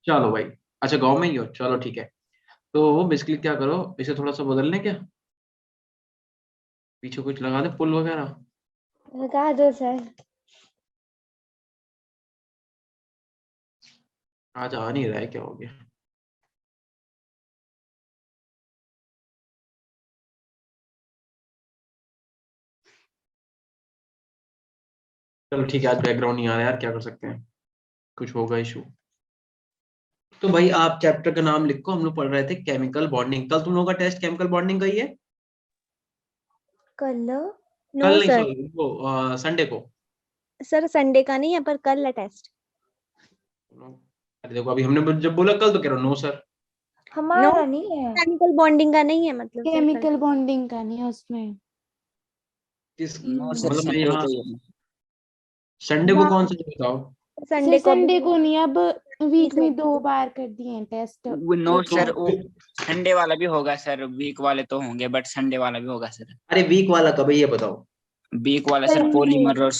चलो भाई, अच्छा गांव में ही हो, चलो ठीक है। तो बेसिकली क्या करो, इसे थोड़ा सा बदल लें क्या, पीछे कुछ लगा दे पुल वगैरह। लगा दो सर। आज आ नहीं रहा है, क्या हो गया। चलो ठीक है, आज बैकग्राउंड नहीं आ रहा है यार, क्या कर सकते हैं, कुछ होगा इशू। तो भाई आप चैप्टर का नाम लिखो, हम लोग पढ़ रहे थे केमिकल बॉन्डिंग। कल तुम लोगों का टेस्ट केमिकल बॉन्डिंग का ही है। कल नो कल नहीं, सर। सॉरी वो संडे को। सर संडे का नहीं है, पर कल है टेस्ट। अरे देखो, अभी हमने जब बोला कल तो कह रहा नो सर। नो हमारा नहीं है, केमिकल बॉन्डिंग का नहीं है मतलब सर कल। केमिकल बॉन्डिंग का नहीं है उसमें। किस नो सर, मतलब मैं संडे यहाँ को ही है। संडे को ना कौन सा है बताओ। संडे सर को भी संडे को नहीं, अब वीक सर। में 2 बार कर दिए हैं टेस्ट। नो तो सर, वो संडे वाला भी होगा सर, वीक वाले तो होंगे बट संडे वाला भी होगा सर। अरे वीक वाला कब है ये बताओ। वीक वाला सर पॉलीमर और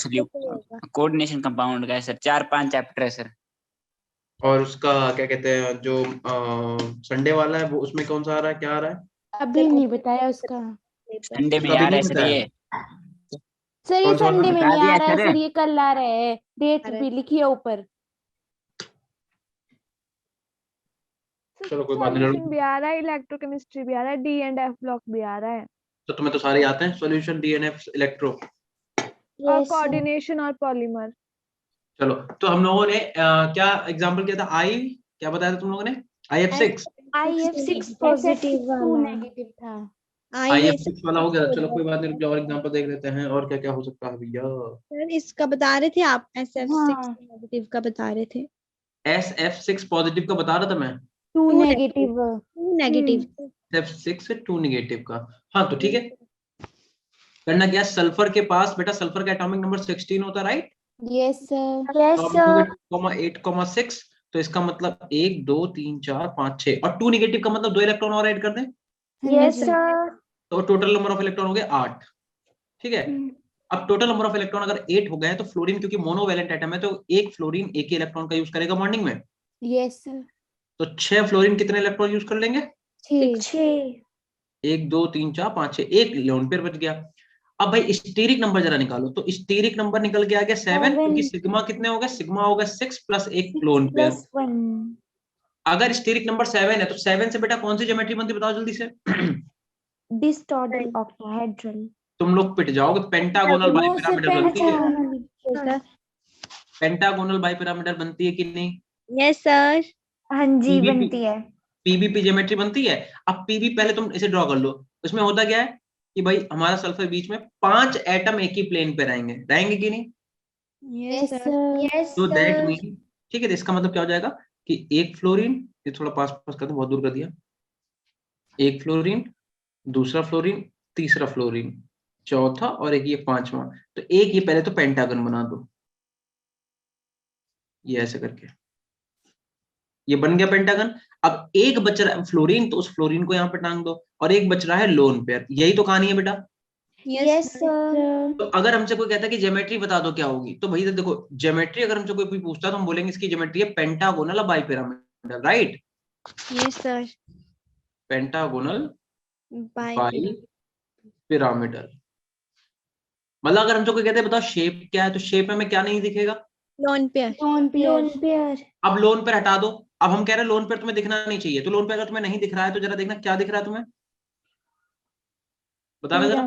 कोऑर्डिनेशन कंपाउंड का है सर, 4-5 चैप्टर है सर। और उसका क्या कहते हैं जो संडे वाला है वो, उसमें कौन सा आ रहा है, क्या आ रहा है। अभी नहीं बताया उसका। संडे में उसका अभी आ रहा नहीं है सर बताया। ये। सर ये कौन सा वाला संडे में बता नहीं आ दिया रहा है सर। सर, ये कल आ रहा है, डेट भी लिखी है ऊपर। चलो कोई बात नहीं। सॉल्यूशन भी आ रहा है, इलेक्ट्रोकेमिस्ट्री भी आ रहा है, डी एंड एफ ब्लॉक भी आ रहा है, तो तुम्हें तो सारे आते हैं, सॉल्यूशन, डीएनएफ, इलेक्ट्रो। और कोऑर्डिनेशन और पॉलीमर। चलो तो हम लोगों ने क्या एग्जांपल किया था, आई क्या बताया था तुम लोगों ने, IF6। IF6 पॉजिटिव टू वाला। नेगेटिव था। IF6 वाला हो गया था। चलो कोई बात नहीं, रुक जाओ और एग्जांपल देख लेते हैं और क्या क्या हो सकता है भैया। सर इसका बता रहे थे आप, SF6 हाँ नेगेटिव का बता रहे थे। SF6 पॉजिटिव का बता रहा था मैं। 2 नेगेटिव। 2 नेगेटिव। SF6 से 2 नेगेटिव का। हाँ तो ठीक है, करना क्या, सल्फर के पास बेटा, सल्फर का एटॉमिक नंबर 16 होता है राइट। Yes sir. यस तो सर। 8,6, तो इसका मतलब 1 2 3 4 5 6, और 2 नेगेटिव का मतलब 2 इलेक्ट्रॉन और ऐड कर दें, यस सर। तो टोटल नंबर ऑफ इलेक्ट्रॉन हो गए 8। ठीक है। अब टोटल नंबर ऑफ इलेक्ट्रॉन अगर 8 हो गए तो फ्लोरीन क्योंकि मोनोवैलेंट एटम है, तो एक फ्लोरीन एक ही इलेक्ट्रॉन का यूज करेगा मॉर्निंग में। Yes sir. तो 6 फ्लोरीन कितने इलेक्ट्रॉन यूज कर लेंगे, 6। 1 2 3 4 5 6, एक लोन पेयर बच गया। अब भाई स्टीरिक नंबर जरा निकालो, तो स्टीरिक नंबर निकल के आ गया 7, क्योंकि सिग्मा कितने हो गए, सिग्मा होगा 6 प्लस एक लोन पेयर। 1 अगर स्टीरिक नंबर 7 है तो 7 से बेटा कौन सी ज्योमेट्री बनती है बताओ जल्दी से। डिस्टॉर्डल ऑक्टाहेड्रल। तुम लोग पिट जाओगे, पेंटागोनल नो सर बाइपिरामिडल बनती है। पेंटागोनल। पेंटागोनल बाइपिरामिडल बनती है कि नहीं। Yes sir. हाँ जी पीबीपी, बनती है। पीबीपी ज्योमेट्री बनती है। अब पीबी पहले तुम इसे ड्रॉ कर लो। उसमें होता क्या है कि भाई हमारा सल्फर बीच में 5 एटम एक ही प्लेन पे रहेंगे, रहेंगे कि नहीं। Yes sir. यस तो दैट सर। मीन, ठीक है, तो इसका मतलब क्या हो जाएगा कि एक फ्लोरीन, ये थोड़ा पास पास कर दो, बहुत दूर कर दिया, एक फ्लोरीन, दूसरा फ्लोरीन, तीसरा फ्लोरीन, चौथा और एक ये पांचवा। तो एक ये पहले तो पेंटागन बना दो, ये ऐसे करके, ये बन गया पेंटागन। अब एक बच रहा है फ्लोरीन, तो उस फ्लोरीन को यहाँ पे टांग दो, और एक बच रहा है लोन पेयर। यही तो कहानी है बेटा। Yes sir. तो अगर हमसे कोई कहता है कि ज्योमेट्री बता दो क्या होगी, तो भाई देखो ज्योमेट्री अगर हमसे कोई पूछता है तो हम बोलेंगे इसकी ज्योमेट्री है पेंटागोनल और bipyramidal, right. Yes sir. Pentagonal bi bipyramidal. मतलब अगर हमसे कोई कहते हैं बताओ शेप क्या है, तो शेप में हमें क्या नहीं दिखेगा, lone pair. Lone pair. Pair. अब लोन पेयर हटा दो। अब हम कह रहे हैं लोन पेयर तुम्हें दिखना नहीं चाहिए, तो लोन पेयर अगर तुम्हें नहीं दिख रहा है तो जरा देखना क्या दिख रहा है तुम्हें, बताना जरा।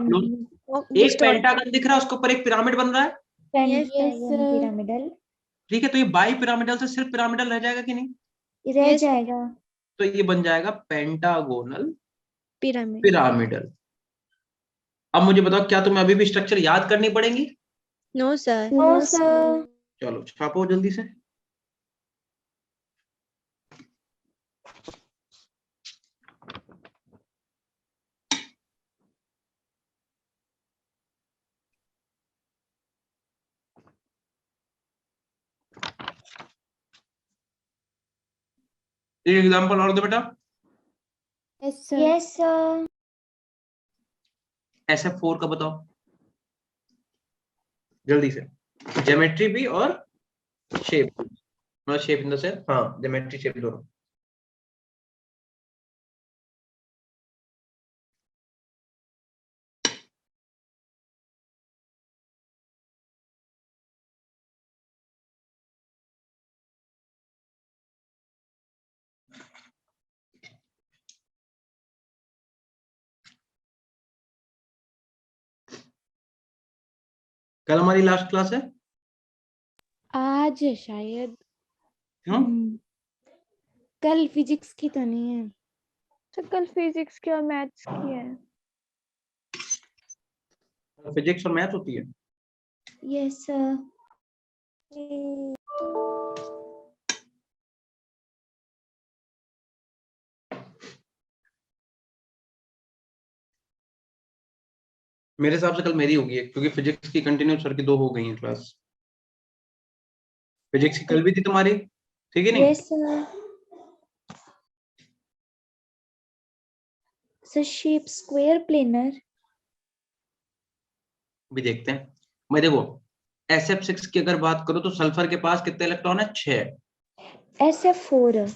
एक पेंटागन दिख रहा है, उसके ऊपर एक पिरामिड बन रहा है। Yes pyramidal. ठीक है, तो ये बाई पिरामिडल से सिर्फ पिरामिडल रह जाएगा कि नहीं, रह जाएगा। तो ये बन जाएगा पेंटागोनल पिरामिड। पिरामिडल। अब मुझे बताओ क्या तुम्हें अभी भी स्ट्रक्चर याद करनी पड़ेंगी। No sir. No sir. चलो छापो जल्दी से। एक एग्जांपल और दो बेटा। Yes sir. Yes sir. SF4 का बताओ जल्दी से, ज्योमेट्री भी और शेप भी। मतलब शेप इन द सेंस, हाँ ज्योमेट्री शेप दोनों। कल हमारी लास्ट क्लास है। आज है शायद। क्यों? कल फिजिक्स की तो नहीं है। तो कल फिजिक्स की और मैथ्स की है। फिजिक्स और मैथ होती है। Yes sir. मेरे हिसाब से कल मेरी होगी एक, क्योंकि फिजिक्स की कंटिन्यू सर की 2 हो गई हैं क्लास। फिजिक्स की कल भी थी तुम्हारी, ठीक है नहीं? Yes sir. Sir shape square planar. भी देखते हैं। मैं देखो SF6 की अगर बात करो तो सल्फर के पास कितने इलेक्ट्रॉन है? 6। SF4।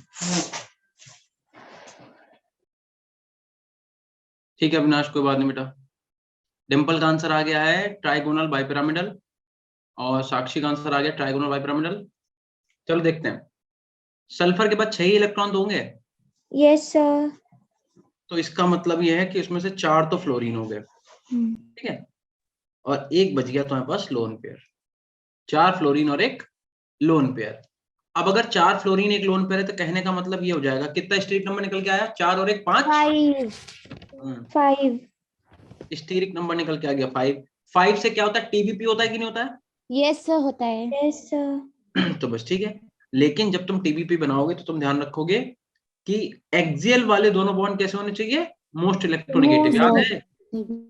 ठीक है अविनाश, कोई बात नहीं बेटा। डिम्पल का आंसर आ गया है ट्राइगोनल बाइपिरामिडल, और साक्षी का आंसर आ गया ट्राइगोनल बाइपिरामिडल। चलो देखते हैं। सल्फर के बाद 6 ही इलेक्ट्रॉन तो होंगे, यस सर। तो इसका मतलब यह है कि इसमें से 4 तो फ्लोरीन हो गए, ठीक है, और एक बच गया तुम्हारे पास लोन पेयर। 4 फ्लोरीन और एक लोन पेयर। अब अगर 4 फ्लोरीन एक लोन पेयर है तो कहने का मतलब ये हो जाएगा, कितना स्टीरिक नंबर निकल के आया? 4 और एक 5। 5। स्टीरिक नंबर निकल के आ गया 5। 5 से क्या होता है? TBP होता है कि नहीं होता है? यस सर होता है। Yes sir. तो बस ठीक है। लेकिन जब तुम TBP बनाओगे तो तुम ध्यान रखोगे कि एक्सियल वाले दोनों बॉन्ड कैसे होने चाहिए? Most electronegative. याद है?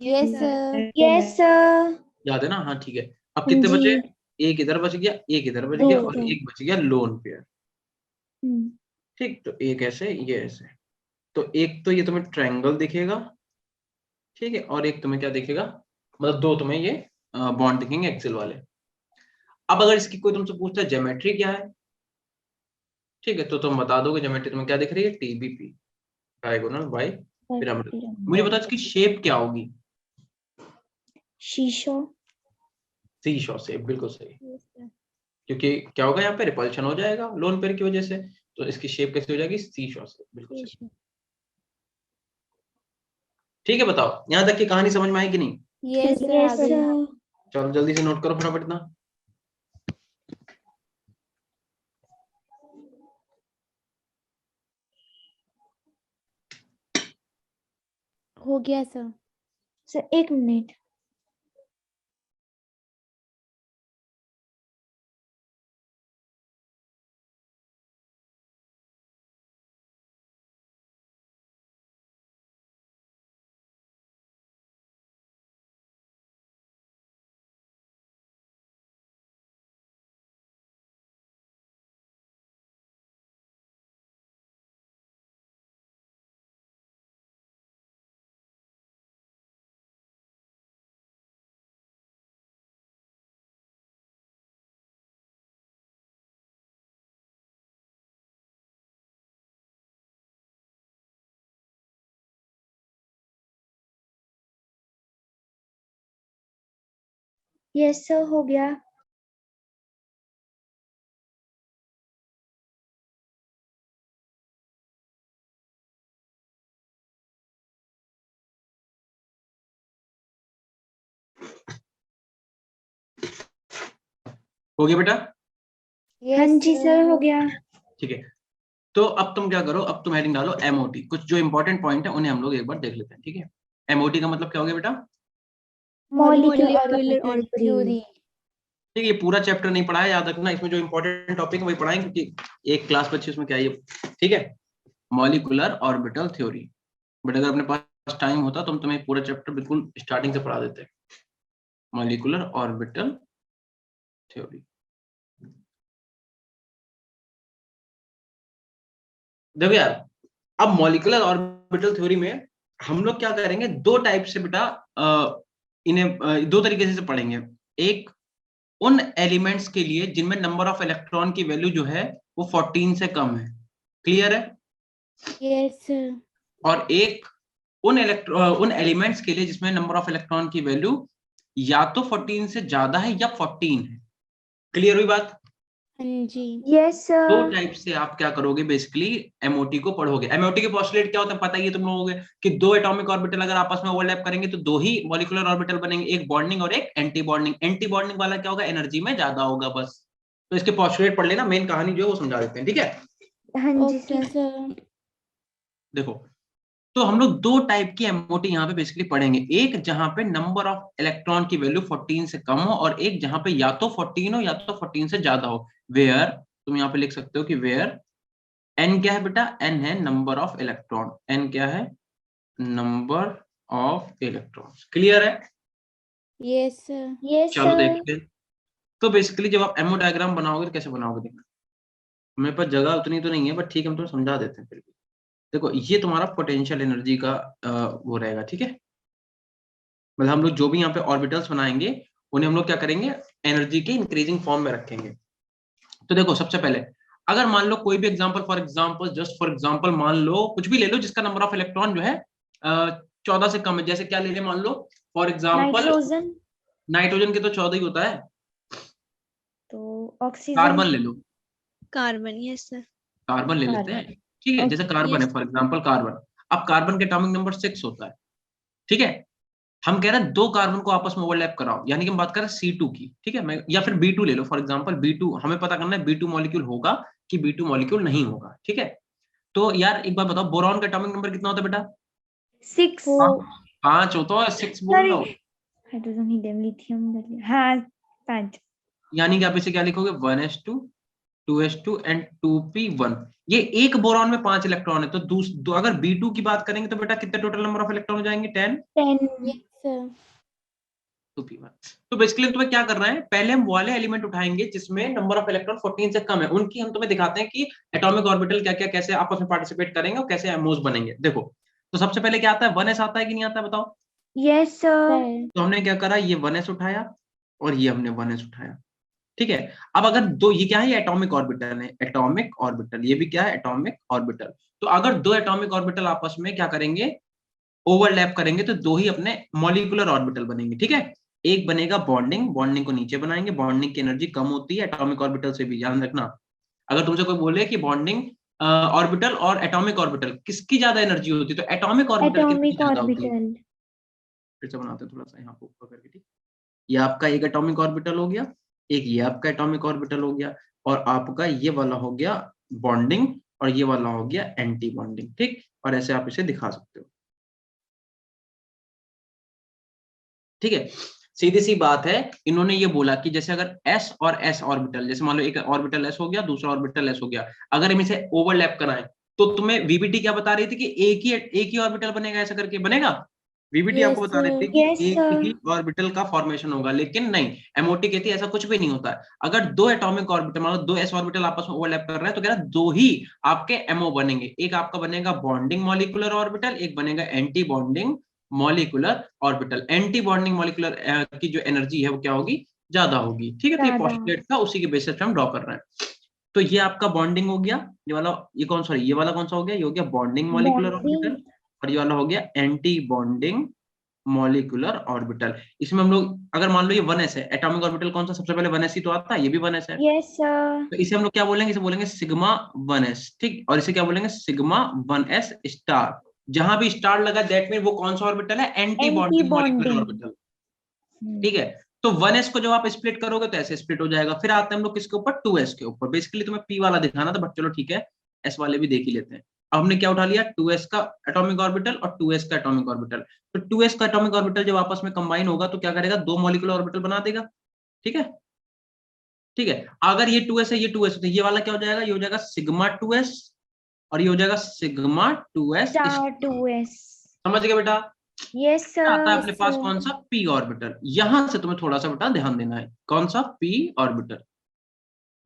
Yes sir. Yes sir. याद है ना? हाँ ठीक है। अब कितने जी। बचे? एक इधर बच गया, एक इधर बच दो। गया, और एक बच गया लोन पेयर। ठीक, तो एक ऐसे, ये ऐसे। तो एक तो ये तुम्हें ट्रायंगल दिखेगा, ठीक है, और एक तुम्हें क्या दिखेगा? मतलब 2 तुम्हें ये बॉन्ड दिखेंगे एक्सियल वाले। अब अगर इसकी कोई तुमसे पूछता है ज्योमेट्री क्या है, ठीक है, तो तुम बता दोगे ज्योमेट्री तुम्हें क्या दिख रही है? TBP, trigonal bi pyramidal. मुझे बताओ इसकी शेप क्या होगी? शीशो। सीशॉ शेप, बिल्कुल सही। क्योंकि क्या होगा यहाँ पे? रिपल्शन हो जाएगा लोन पेयर की वजह से, तो इसकी शेप कैसे हो जाएगी? सीशॉ शेप, बिल्कुल सही। ठीक है, बताओ यहाँ तक की कहानी समझ में आई कि नहीं? Yes sir. चलो जल्दी से नोट करो फटाफट इतना। हो गया sir. Sir 1 minute. Yes sir हो गया। हो गया बेटा? हाँ जी सर हो गया। ठीक है, तो अब तुम क्या करो, अब तुम हेडिंग डालो MOT। कुछ जो इंपॉर्टेंट पॉइंट है उन्हें हम लोग एक बार देख लेते हैं, ठीक है। MOT का मतलब क्या हो गया बेटा? Molecular Molecular orbital orbital theory. ठीक है, ये पूरा चैप्टर नहीं पढ़ा है, याद रखना। इसमें जो इंपॉर्टेंट टॉपिक है वही पढ़ाएंगे, क्योंकि एक क्लास बच्ची उसमें क्या है, ठीक है, मॉलिक्यूलर ऑर्बिटल थ्योरी। बट अगर अपने पास टाइम होता तो हम तुम्हें पूरा चैप्टर बिल्कुल स्टार्टिंग से पढ़ा देते। Molecular orbital theory. देखो यार, अब मॉलिक्यूलर ऑर्बिटल थ्योरी में हम लोग क्या करेंगे? 2 टाइप से बेटा इन्हें 2 तरीके से पढ़ेंगे। एक उन एलिमेंट्स के लिए जिनमें नंबर ऑफ इलेक्ट्रॉन की वैल्यू जो है वो 14 से कम है। क्लियर है? Yes, sir. और एक उन एलिमेंट्स के लिए जिसमें नंबर ऑफ इलेक्ट्रॉन की वैल्यू या तो 14 से ज्यादा है या 14 है। क्लियर हुई बात? हाँ जी। Yes, दो sir. टाइप से आप क्या करोगे, बेसिकली एमओटी को पढ़ोगे। एमओटी के पोस्टुलेट क्या होता है पता ही है तुम लोगों को, कि दो एटॉमिक ऑर्बिटल अगर आपस में ओवरलैप करेंगे तो दो ही मॉलिक्यूलर ऑर्बिटल बनेंगे, एक बॉन्डिंग और एक एंटी बॉन्डिंग। एंटी बॉन्डिंग वाला क्या होगा, एनर्जी में ज्यादा होगा बस। तो इसके पोस्टुलेट पढ़ लेना, मेन कहानी जो है वो समझा देते हैं, ठीक है? हाँ जी Okay, सर। sir. देखो, तो हम लोग दो टाइप की एमओटी यहाँ पे बेसिकली पढ़ेंगे, एक जहां पे नंबर ऑफ इलेक्ट्रॉन की वैल्यू 14 से कम हो, और एक जहां पे या तो 14 हो या तो 14 से ज्यादा हो। वेयर तुम यहाँ पे लिख सकते हो कि वेयर एन क्या है बेटा, एन है नंबर ऑफ इलेक्ट्रॉन, एन क्या है, नंबर ऑफ इलेक्ट्रॉन्स। क्लियर है? Yes, sir. Yes, चलो sir. देखते हैं। तो बेसिकली जब आप एमओ डायग्राम बनाओगे तो कैसे बनाओगे, देखना मेरे पास जगह उतनी तो नहीं है, बट ठीक है हम तो समझा देते हैं फिर भी। देखो ये तुम्हारा पोटेंशियल एनर्जी का वो रहेगा, ठीक है? मतलब हम लोग जो भी यहाँ पे ऑर्बिटल्स बनाएंगे उन्हें हम लोग क्या करेंगे, एनर्जी के इंक्रीजिंग फॉर्म में रखेंगे। तो देखो सबसे पहले अगर मान लो कोई भी example, for example just for example मान लो कुछ भी ले लो जिसका नंबर ऑफ इलेक्ट्रॉन जो है 14 से कम है। जैसे क्या ले ले, मान लो फॉर एग्जांपल नाइट्रोजन। नाइट्रोजन के तो 14 ही होता है। तो ऑक्सीजन। कार्बन ले लो, कार्बन। Yes sir. कार्बन ले लेते हैं, ठीक है? जैसे कार्बन है, Yes. For example carbon. अब कार्बन के एटॉमिक नंबर 6 होता है, ठीक है? हम कह रहे हैं दो कार्बन को आपस में ओवरलैप कराओ, यानी कि हम बात कर रहे हैं C2 की, ठीक है? मैं या फिर B2 ले लो, फॉर एग्जांपल B2, हमें पता करना है B2 मॉलिक्यूल होगा कि B2 मॉलिक्यूल नहीं होगा, ठीक है? तो यार एक बात बताओ, बोरॉन का एटॉमिक नंबर कितना होता है बेटा? 6। 5 होता है, 6 बोल रहा हूं। Hydrogen helium lithium. हाँ 5। यानी कि आप इसे क्या लिखोगे, 1s2 2s2 एंड 2p1। ये एक बोरॉन में 5 इलेक्ट्रॉन है, तो अगर B2 की बात करेंगे तो बेटा कितने टोटल नंबर ऑफ इलेक्ट्रॉन हो जाएंगे, 10 Yes, sir. 2p1। तो बेसिकली तुम्हें क्या करना है, पहले हम वाले एलिमेंट उठाएंगे जिसमें नंबर ऑफ इलेक्ट्रॉन 14 से कम है, उनकी हम तुम्हें दिखाते हैं कि एटॉमिक ऑर्बिटल क्या क्या कैसे आपस में पार्टिसिपेट करेंगे और कैसे एमओस बनेंगे। देखो तो सबसे पहले क्या आता है, 1s आता है कि नहीं आता है, बताओ? Yes sir. Sir. तो हमने क्या करा, ये 1s उठाया और ये हमने 1s उठाया, ठीक है? अब अगर दो, ये क्या है, ये एटॉमिक ऑर्बिटल है, एटॉमिक ऑर्बिटल, ये भी क्या है, एटॉमिक ऑर्बिटल। तो अगर दो एटॉमिक ऑर्बिटल आपस में क्या करेंगे, ओवरलैप करेंगे, तो दो ही अपने मॉलिक्यूलर ऑर्बिटल बनेंगे, ठीक है? एक बनेगा बॉन्डिंग, बॉन्डिंग को नीचे बनाएंगे, बॉन्डिंग की एनर्जी कम होती है एटॉमिक ऑर्बिटल से भी, ध्यान रखना। अगर तुमसे कोई बोले कि बॉन्डिंग ऑर्बिटल और एटॉमिक ऑर्बिटल किसकी ज्यादा एनर्जी होती है, तो एटॉमिक ऑर्बिटल की एटॉमिक ज्यादा होती है। ऑर्बिटल। फिर से बनाते हैं थोड़ा सा यहाँ पे ऊपर करके, ठीक? ये आपका एक एटॉमिक ऑर्बिटल हो गया, एक ये आपका एटॉमिक ऑर्बिटल हो गया, और आपका ये वाला हो गया बॉन्डिंग, और ये वाला हो गया एंटी बॉन्डिंग, ठीक? और ऐसे आप इसे दिखा सकते हो, ठीक है? सीधी सी बात है, इन्होंने ये बोला कि जैसे अगर s और s ऑर्बिटल, जैसे मान लो एक ऑर्बिटल s हो गया, दूसरा ऑर्बिटल s हो गया, अगर हम इसे ओवरलैप कराएं तो तुम्हें वीबीटी क्या बता रही थी कि एक ही ऑर्बिटल बनेगा, ऐसा करके बनेगा। वीबीटी Yes, आपको बता रही थी sir. कि Yes, एक sir. ही ऑर्बिटल का फॉर्मेशन होगा, लेकिन नहीं, एमओटी कहती है ऐसा कुछ भी नहीं होता है। अगर दो एटॉमिक ऑर्बिटल, मान लो दो s ऑर्बिटल आपस में ओवरलैप कर रहे हैं, तो कह रहा है दो ही आपके एमओ बनेंगे, एक आपका बनेगा बॉन्डिंग मॉलिक्यूलर ऑर्बिटल, एक बनेगा anti bonding molecular orbital. Anti bonding molecular की जो एनर्जी है वो क्या होगी, ज्यादा होगी, ठीक है? तो ये ज्यादा। पोस्टुलेट था, उसी के बेसिस पे हम ड्रॉ कर रहे हैं। तो ये आपका बॉन्डिंग हो गया, ये वाला, ये कौन सा, ये वाला कौन सा हो गया, ये हो गया बॉन्डिंग मॉलिक्यूलर ऑर्बिटल, बॉन्डिंग। और ये वाला हो गया एंटी बॉन्डिंग मॉलिक्यूलर ऑर्बिटल। इसमें हम लोग अगर मान लो ये 1s है, एटॉमिक ऑर्बिटल कौन सा सबसे पहले 1s ही तो आता है, ये भी 1s है। Yes sir. तो इसे हम लोग क्या बोलेंगे, इसे बोलेंगे सिग्मा 1s, ठीक? और इसे क्या बोलेंगे, सिग्मा 1s स्टार। जहां भी स्टार लगा दैट मीन वो कौन सा ऑर्बिटल है, anti anti bonding molecular bonding. Orbital, ठीक है? तो 1s को जब आप स्प्लिट करोगे तो ऐसे स्प्लिट हो जाएगा। फिर आते हैं हम लोग किसके ऊपर, 2s के ऊपर। बेसिकली तुम्हें p वाला दिखाना था, बट चलो ठीक है, s वाले भी देख ही लेते हैं। अब हमने क्या उठा लिया, 2s का एटॉमिक ऑर्बिटल और 2s का एटॉमिक ऑर्बिटल। तो 2s का एटॉमिक ऑर्बिटल जब आपस में कंबाइन होगा तो क्या करेगा, दो मॉलिक्यूलर ऑर्बिटल बना देगा, ठीक है? ठीक है, अगर ये 2s है, ये 2s, तो ये वाला क्या हो जाएगा, ये हो जाएगा सिग्मा 2s, और ये हो जाएगा सिग्मा 2s स्टार 2s। समझ गए बेटा? Yes sir. आता है अपने पास कौन सा, p ऑर्बिटल। यहां से तुम्हें थोड़ा सा बेटा ध्यान देना है, कौन सा, p ऑर्बिटल।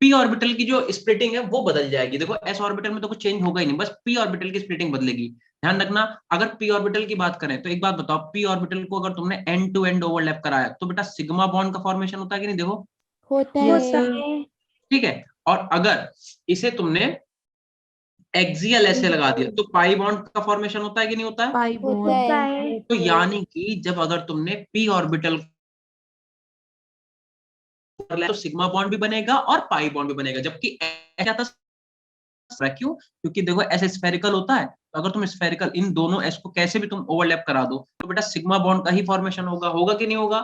p ऑर्बिटल की जो स्प्लिटिंग है वो बदल जाएगी। देखो s ऑर्बिटल में तो कुछ चेंज होगा ही नहीं, बस p ऑर्बिटल की स्प्लिटिंग बदलेगी। ध्यान रखना, अगर p ऑर्बिटल की बात करें तो एक बात बताओ, p ऑर्बिटल को अगर तुमने एंड टू एंड ओवरलैप कराया तो बेटा सिग्मा बॉन्ड का फॉर्मेशन होता है कि नहीं, देखो होता होता है। है। ठीक है। और अगर इसे तुमने एक्सियल ऐसे लगा दिया तो पाई बॉन्ड का फॉर्मेशन होता है कि नहीं होता है? पाई होता बॉन्ड होता है। है। तो यानी कि जब अगर तुमने पी ऑर्बिटल तो सिग्मा बॉन्ड भी बनेगा और पाई बॉन्ड भी बनेगा, जबकि क्या था, क्यों? क्योंकि देखो ऐसे स्फेरिकल होता है, तो अगर तुम स्फेरिकल इन दोनों एस को कैसे भी तुम ओवरलैप करा दो तो बेटा सिग्मा बॉन्ड का ही फॉर्मेशन होगा। होगा कि नहीं होगा?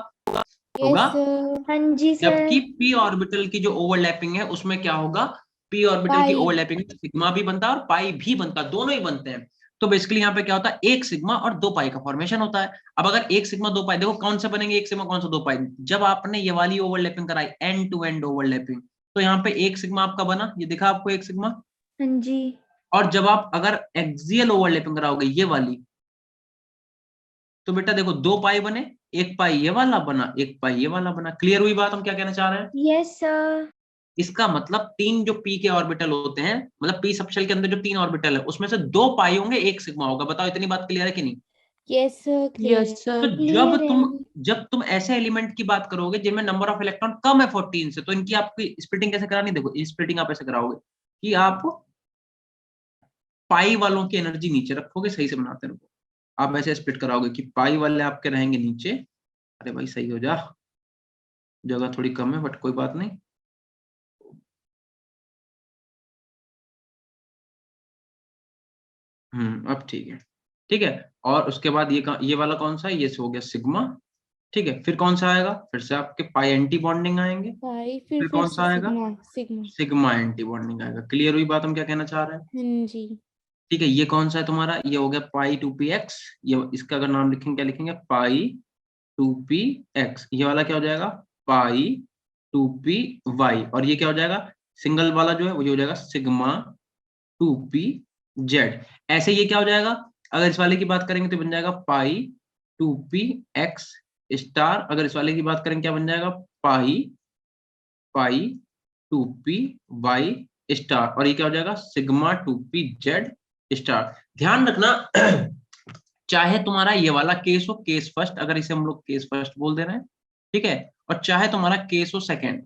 होगा। यस हाँ जी जबकि सर। पी ऑर्बिटल की जो ओवरलैपिंग है उसमें क्या होगा, पी ऑर्बिटल की पाई। ओवरलैपिंग में सिग्मा भी बनता है और पाई भी बनता है, दोनों ही बनते हैं। तो बेसिकली यहाँ पे क्या होता है, एक सिग्मा और दो पाई का फॉर्मेशन होता है। अब अगर एक सिग्मा दो पाई, देखो कौन से बनेंगे एक सिग्मा कौन सा दो पाई, जब आपने ये वाली ओवरलैपिंग कराई एंड टू एंड ओवरलैपिंग, तो यहाँ पे एक सिग्मा आपका बना, ये दिखा आपको एक सिग्मा। हाँ जी। और जब आप अगर एक्सियल ओवरलैपिंग कराओगे ये वाली, तो बेटा देखो दो पाई बने, एक पाई ये वाला बना, एक पाई ये वाला बना। क्लियर हुई बात हम क्या कहना चाह रहे हैं? Yes sir. इसका मतलब तीन जो पी के ऑर्बिटल होते हैं, मतलब पी सबशेल के अंदर जो तीन ऑर्बिटल है उसमें से दो पाई होंगे एक सिग्मा होगा। बताओ इतनी बात क्लियर है कि नहीं? यस क्लियर है। यस तो सर। क्लियर है। जब तुम ऐसे एलिमेंट की बात करोगे जिनमें नंबर ऑफ इलेक्ट्रॉन कम है 14 से, तो इनकी आपकी स्प्लिटिंग कैसे करानी, देखो स्प्लिटिंग आप ऐसे कराओगे कि आप पाई वालों की एनर्जी नीचे रखोगे, सही से बनाते रहो। आप ऐसे स्प्लिट कराओगे कि पाई वाले आपके रहेंगे नीचे। अरे भाई सही हो जा, जगह थोड़ी कम है बट कोई बात नहीं। अब ठीक है। ठीक है। और उसके बाद ये वाला कौन सा है, ये हो गया सिग्मा। ठीक है, फिर कौन सा आएगा, फिर से आपके पाई एंटी बॉन्डिंग आएंगे। पाई फिर फिर कौन से सा आएगा, sigma sigma. Sigma anti bonding आएगा। क्लियर हुई बात हम क्या कहना चाह रहे हैं? हाँ जी। ठीक है, ये कौन सा है तुम्हारा, ये हो गया पाई टू पी एक्स। ये इसका अगर नाम लिखेंगे क्या लिखेंगे, पाई टू पी एक्स। ये वाला क्या हो जाएगा, पाई टू पी वाई। और ये क्या हो जाएगा, सिंगल वाला जो है वो ये हो जाएगा सिग्मा टू पी जेड। ऐसे ये क्या हो जाएगा, अगर इस वाले की बात करेंगे तो बन जाएगा पाई टू पी एक्स स्टार। अगर इस वाले की बात करेंगे क्या बन जाएगा, पाई पाई टू पी वाई स्टार। और ये क्या हो जाएगा, sigma two P Z star. ध्यान रखना चाहे तुम्हारा ये वाला केस हो केस फर्स्ट, अगर इसे हम लोग केस फर्स्ट बोल दे रहे हैं, ठीक है, और चाहे तुम्हारा केस हो सेकेंड,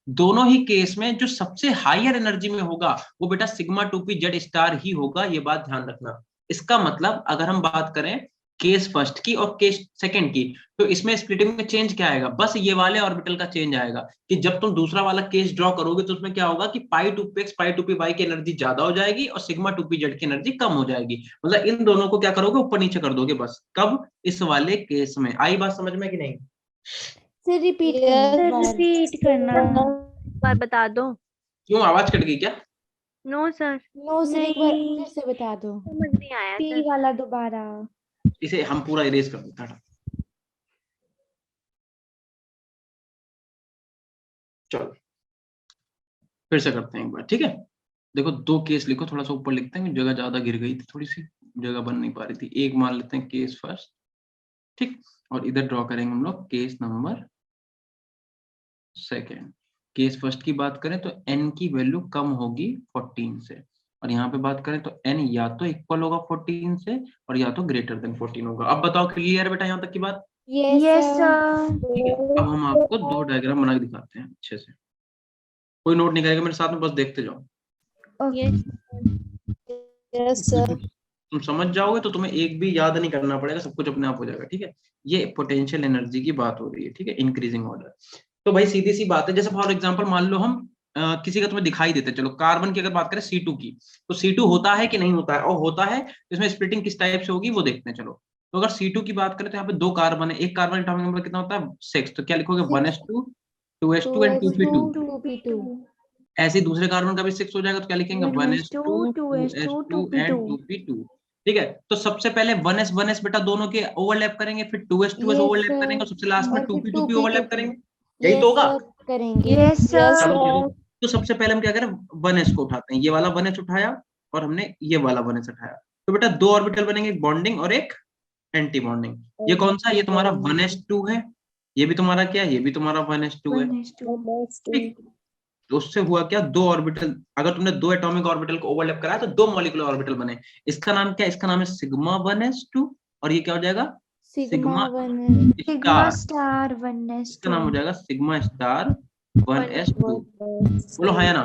दोनों ही केस में जो सबसे हायर एनर्जी में होगा वो बेटा sigma two P Z star ही होगा। ये बात ध्यान रखना। इसका मतलब अगर हम बात करें केस फर्स्ट की और केस सेकंड की, तो इसमें स्प्लिटिंग में चेंज क्या आएगा, बस ये वाले ऑर्बिटल का चेंज आएगा कि जब तुम दूसरा वाला केस ड्रॉ करोगे तो उसमें क्या होगा कि pi two P X pi two P Y की एनर्जी ज्यादा हो जाएगी और सिग्मा टू पी जेड की एनर्जी कम हो जाएगी। मतलब इन दोनों को क्या करोगे, ऊपर नीचे कर दोगे बस। कब, इस वाले केस में। आई बात समझ में कि नहीं? सर रिपीट Yes, करना सर एक बार। रिपीट करना। बार बता दो। क्यों आवाज कट गई क्या? नो सर, नो सर एक बार नहीं। फिर से बता दो। समझ नहीं आया पी सर। वाला दोबारा। इसे हम पूरा इरेज कर देते हैं। चलो फिर से करते हैं एक बार, ठीक है। देखो दो केस लिखो, थोड़ा सा ऊपर लिखते हैं, जगह ज्यादा गिर गई थी, थोड़ी सी जगह बन नहीं पा रही थी। एक मान लेते हैं केस फर्स्ट, ठीक, और इधर ड्रॉ करेंगे हम लोग case number second. Case first की बात करें तो n की वैल्यू कम होगी 14 से, और यहाँ पे बात करें तो n या तो इक्वल होगा 14 से और या तो ग्रेटर देन 14 होगा। अब बताओ क्लियर है बेटा यहाँ तक की बात? Yes sir. ठीक है, अब हम आपको दो डायग्राम बना के दिखाते हैं अच्छे से। कोई नोट नहीं करेगा मेरे साथ में, बस देखते जाओ। ओके। Yes sir. तुम समझ जाओगे तो तुम्हें एक भी याद नहीं करना पड़ेगा, सब कुछ अपने आप हो जाएगा। ठीक है, ये पोटेंशियल एनर्जी की बात हो रही है, ठीक है, इंक्रीजिंग ऑर्डर। तो भाई सीधी सी बात है, जैसे फॉर एग्जांपल मान लो हम किसी का तुम्हें दिखाई देते, चलो कार्बन की अगर बात करें C2 की, तो C2 होता है कि नहीं होता है, और होता है इसमें स्प्लिटिंग किस टाइप से होगी वो देखते हैं। चलो तो अगर C2 की बात करें तो यहाँ पे दो कार्बन है, एक कार्बन एटॉमिक नंबर कितना होता है 6, तो क्या लिखोगे 1s2 2s2 and 2p2। 2p2। ऐसे ही दूसरे कार्बन का भी 6 हो जाएगा, तो क्या लिखेंगे 1s2 2s2 एंड 2p2। ठीक है, तो सबसे पहले 1s बेटा दोनों के ओवरलैप करेंगे, फिर 2s यस ओवरलैप करेंगे और सबसे लास्ट में और फिर 2p2 ओवरलैप 2p2 करेंगे। यही तो यस होगा। करेंगे। Yes yes sir. चलो चलो, तो सबसे पहले हम क्या करें 1s को उठाते हैं, ये वाला 1s उठाया और हमने ये वाला 1s उठाया, तो बेटा दो ऑर्बिटल बनेंगे, एक बॉन्डिंग और एक एंटी बॉन्डिंग। ये कौन सा, ये तुम्हारा 1s2 है, ये भी तुम्हारा क्या है, ये भी तुम्हारा 1s2 है। ठीक, तो उससे हुआ क्या, दो ऑर्बिटल, अगर तुमने दो एटॉमिक ऑर्बिटल को ओवरलैप कराया तो दो मॉलिक्यूलर ऑर्बिटल बने। इसका नाम क्या है, इसका नाम है सिग्मा 1s2, और ये क्या हो जाएगा sigma sigma 1 sigma star, star 1s2। इसका नाम हो जाएगा सिग्मा स्टार 1s2। बोलो हाँ या ना?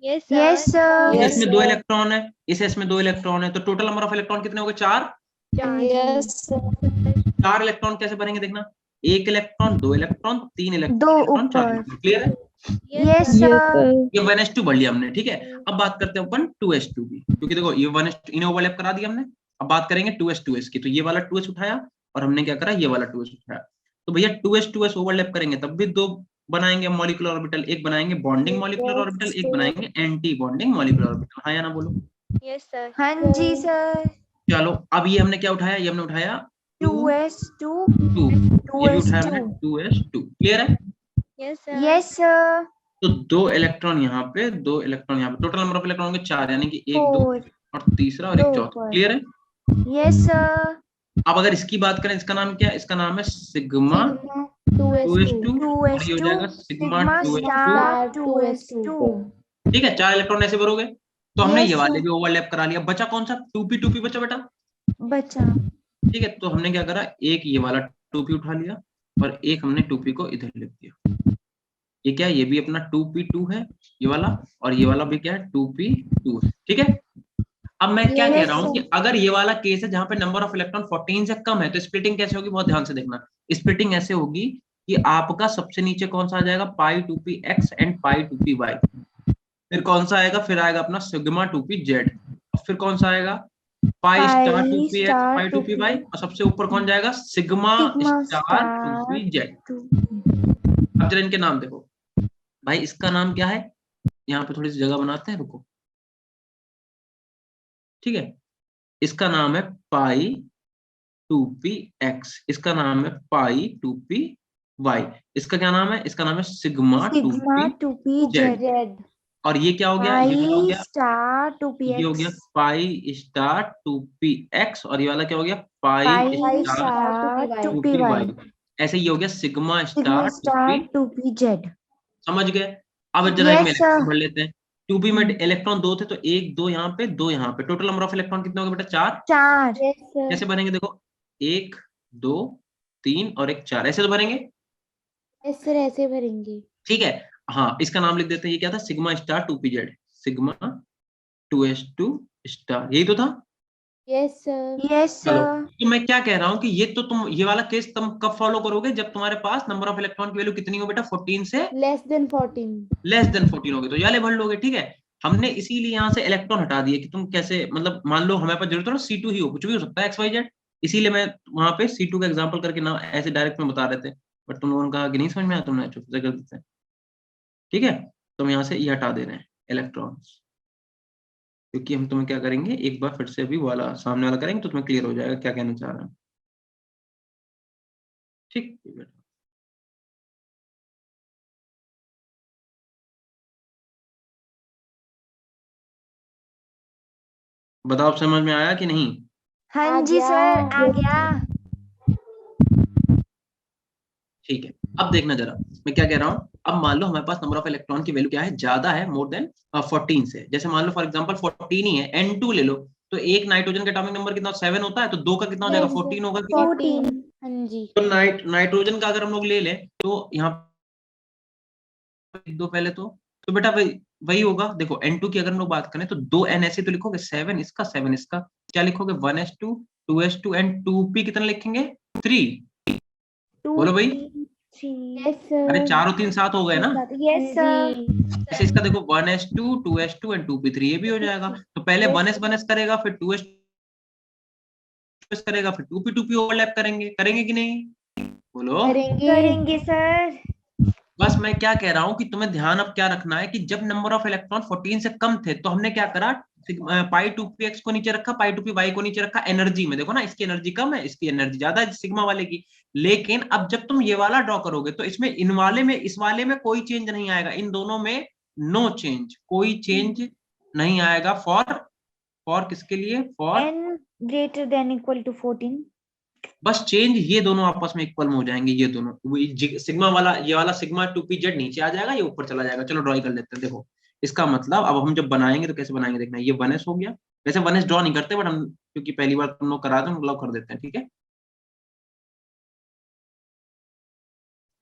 Yes, Yes, sir. इस Yes, S में 2 इलेक्ट्रॉन है, इस S में 2 इलेक्ट्रॉन है, तो टोटल नंबर ऑफ इलेक्ट्रॉन कितने हो गए? 4। Yes, sir. 4 इलेक्ट्रॉन कैसे भरेंगे देखना, 1 इलेक्ट्रॉन, 2 इलेक्ट्रॉन, 3 दो इलेक्ट्रॉन, 4 ऊपर। इलेक्ट्रॉन। क्लियर है? Yes, sir. ये 1s2 भर लिया हमने, ठीक है। अब बात करते हैं अपन 2s2 की, क्योंकि देखो ये 1s2 इन्हें ओवरलैप करा दिया हमने। अब बात करेंगे 2s2s की, तो ये वाला 2s उठाया और हमने क्या करा, ये वाला 2s उठाया। तो भैया 2s2s ओवरलैप करेंगे तब भी दो बनाएंगे मॉलिक्यूलर ऑर्बिटल, एक बनाएंगे बॉन्डिंग मॉलिक्यूलर ऑर्बिटल, एक बनाएंगे एंटी बॉन्डिंग मॉलिक्यूलर ऑर्बिटल। हाँ या ना बोलो? Yes, sir. हाँ जी सर। चलो अब ये हमने क्या उठाया, ये हमने उठाया 2s2, 2, ये भी उठाया हमने 2s2। 2s2। क्लियर है? Yes, sir. Yes, sir. तो 2 इलेक्ट्रॉन यहाँ पे, 2 इलेक्ट्रॉन यहाँ पे, टोटल नंबर ऑफ इलेक्ट्रॉन होंगे 4, यानी कि 1 2 4। और तीसरा और एक दो चौथा। ऊपर। क्लियर है? Yes, sir. अब अगर इसकी बात करें, इसका नाम क्या है? इसका नाम है सिग्मा 2s2 और ये हो 2s2 जाएगा sigma sigma 2s2। star 2s2। ठीक है, 4 इलेक्ट्रॉन ऐसे भरोगे। तो हमने Yes, ये वाले sir. भी ओवरलैप करा लिया, बचा कौन सा? 2p बचा बेटा। बचा। ठीक है, तो हमने क्या करा, एक ये वाला 2p उठा लिया और एक हमने 2p को इधर लिख दिया। ये क्या है, ये भी अपना 2p2 है ये वाला, और ये वाला भी क्या है 2p2 है। ठीक है, अब मैं क्या कह रहा हूं कि अगर ये वाला केस है जहां पे नंबर ऑफ इलेक्ट्रॉन 14 से कम है, तो स्प्लिटिंग कैसे होगी, बहुत ध्यान से देखना। स्प्लिटिंग ऐसे होगी कि आपका सबसे नीचे कौन सा आ जाएगा, पाई 2px एंड पाई 2py। फिर कौन सा आएगा, फिर आएगा अपना सिग्मा 2pz, और फिर कौन सा आएगा, पाई स्टार 2px पाई 2py, और सबसे ऊपर कौन जाएगा, सिग्मा स्टार 2pz। अब जरा इनके नाम देखो भाई, इसका नाम क्या है, यहाँ पे थोड़ी सी जगह बनाते हैं, रुको। ठीक है, इसका नाम है पाई 2px, इसका नाम है पाई 2py, इसका क्या नाम है, इसका नाम है सिग्मा 2pz। और ये क्या हो गया, ये वाला हो गया स्टार ये हो गया 2px पाई स्टार 2px, और ये वाला क्या हो गया, पाई pi star star 2py। 2py ऐसे ये हो गया sigma sigma star star 2p। 2pz। समझ गए? अब जरा Yes, इनमें इलेक्ट्रॉन sir. भर लेते हैं। 2p में इलेक्ट्रॉन 2 थे, तो 1 2 यहाँ पे, 2 यहाँ पे, टोटल नंबर ऑफ इलेक्ट्रॉन कितने हो गए बेटा, 4। 4। Yes, sir. कैसे भरेंगे देखो, 1 2 3 और एक 4, ऐसे तो भरेंगे। Yes, sir. ऐसे भरेंगे। ठीक है, हाँ इसका नाम लिख देते हैं, ये क्या था, sigma star 2pz, sigma 2s2 star, यही तो था। Yes, sir. Yes, चलो, sir. तो मैं क्या कह रहा हूँ कि ये तो तुम ये वाला केस तुम कब फॉलो करोगे, जब तुम्हारे पास नंबर ऑफ इलेक्ट्रॉन की वैल्यू कितनी हो बेटा, 14 से Less than 14. लेस देन 14 होगी, तो याले भर लोगे। ठीक है, हमने इसीलिए यहाँ से इलेक्ट्रॉन हटा दिए कि तुम कैसे, मतलब मान लो हमारे पास जरूरत है ना C2 ही हो, कुछ भी हो सकता है XYZ, इसीलिए मैं वहां पे C2 का एग्जांपल करके ना ऐसे डायरेक्ट में बता रहे थे, बट तुम लोगों ने कहा कि नहीं समझ में आया, तुमने चुप से कर देते हैं। ठीक है, तो हम यहाँ से ये हटा दे रहे हैं इलेक्ट्रॉन्स, क्योंकि हम तुम्हें क्या करेंगे, एक बार फिर से अभी वाला सामने वाला करेंगे तो तुम्हें क्लियर हो जाएगा क्या कहना चाह रहे हैं। ठीक है बेटा, बताओ समझ में आया कि नहीं? हाँ जी सर, आ गया। ठीक है, अब देखना जरा मैं क्या कह रहा हूँ। अब मान लो हमारे पास नंबर ऑफ इलेक्ट्रॉन की वैल्यू क्या है, ज्यादा है, मोर देन 14 से। जैसे मान लो फॉर एग्जांपल 14 ही है, N2 ले लो, तो एक नाइट्रोजन का एटॉमिक नंबर कितना, 7 होता है, तो 2 का कितना हो जाएगा, 14 होगा कि नहीं? 14. हाँ जी. तो नाइट्रोजन का अगर हम लोग ले लें, तो यहाँ दो पहले तो बेटा वही होगा। देखो N2 की अगर हम लोग बात करें, तो 2 N ऐसे तो लिखोगे, 7 इसका 7 इसका, क्या लिखोगे, 1s2 2s2 एंड 2p कितना लिखेंगे, 3। बोलो भाई, Yes, sir. अरे 4 और 3 7 हो गए ना। Yes, sir. जैसे इसका देखो 1s2 2s2 एंड 2p3, ये भी हो जाएगा। तो पहले 1s करेगा, फिर 2s करेगा, फिर 2p ओवरलैप करेंगे कि नहीं, बोलो। करेंगे सर। बस मैं क्या कह रहा हूँ कि तुम्हें ध्यान अब क्या रखना है कि जब नंबर ऑफ इलेक्ट्रॉन 14 से कम थे, तो हमने क्या करा, पाई 2px को नीचे रखा, पाई 2py को नीचे रखा। एनर्जी में देखो ना, इसकी एनर्जी कम है, इसकी एनर्जी ज्यादा है सिग्मा वाले की। लेकिन अब जब तुम ये वाला ड्रॉ करोगे, तो इसमें इन वाले में इस वाले में कोई चेंज नहीं आएगा, इन दोनों में नो चेंज, कोई चेंज नहीं आएगा। फॉर किसके लिए, for n greater than equal to 14। बस चेंज ये दोनों आपस में इक्वल में हो जाएंगे, ये दोनों सिग्मा वाला, ये वाला सिग्मा 2pz नीचे आ जाएगा, ये ऊपर चला जाएगा। चलो ड्रॉ कर लेते हैं। देखो इसका मतलब अब हम जब बनाएंगे तो कैसे बनाएंगे देखना, ये 1s हो गया। वैसे 1s ड्रॉ नहीं करते, बट हम क्योंकि पहली बार तुम लोग करा दो, हम लोग कर देते हैं। ठीक है,